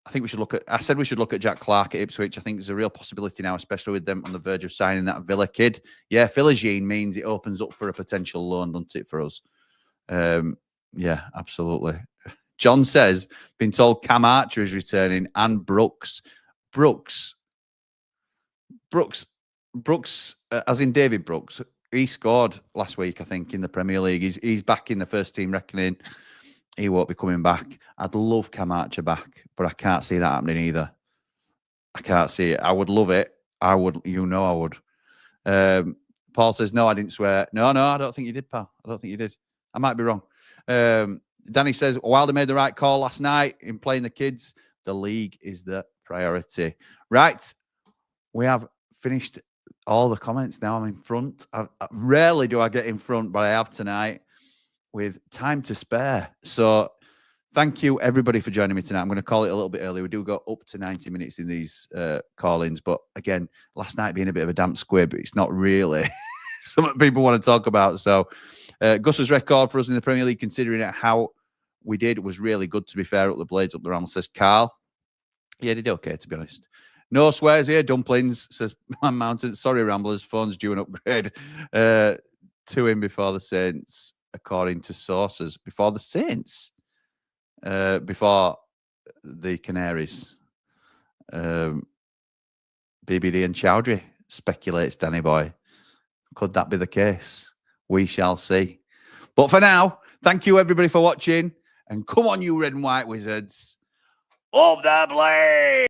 Speaker 4: think we should look at, I said we should look at Jack Clark at Ipswich. I think there's a real possibility now, especially with them on the verge of signing that Villa kid. Yeah, Philogene means it opens up for a potential loan, doesn't it, for us? Yeah, absolutely. John says, been told Cam Archer is returning and Brooks, as in David Brooks, he scored last week, I think, in the Premier League. He's back in the first team reckoning. He won't be coming back. I'd love Cam Archer back, but I can't see that happening either. I can't see it. I would love it. I would, I would. Paul says, no, I didn't swear. No, I don't think you did, pal. I don't think you did. I might be wrong. Danny says, Wilder made the right call last night in playing the kids. The league is the priority. Right. We have finished all the comments now. I'm in front. Rarely do I get in front, but I have tonight with time to spare. So thank you, everybody, for joining me tonight. I'm going to call it a little bit early. We do go up to 90 minutes in these call-ins. But again, last night being a bit of a damp squib, it's not really something people want to talk about. So Gus's record for us in the Premier League, considering it how we did, was really good, to be fair. Up the Blades, up the Ramble, says Carl. Yeah, did okay, to be honest. No swears here. Dumplings, says Man Mountain. Sorry, Ramblers. Phone's due an upgrade. 2 in before the Saints, according to sources. Before the Saints? Before the Canaries. BBD and Chowdhury, speculates Danny Boy. Could that be the case? We shall see. But for now, thank you, everybody, for watching. And come on, you red and white wizards. Up the Blade!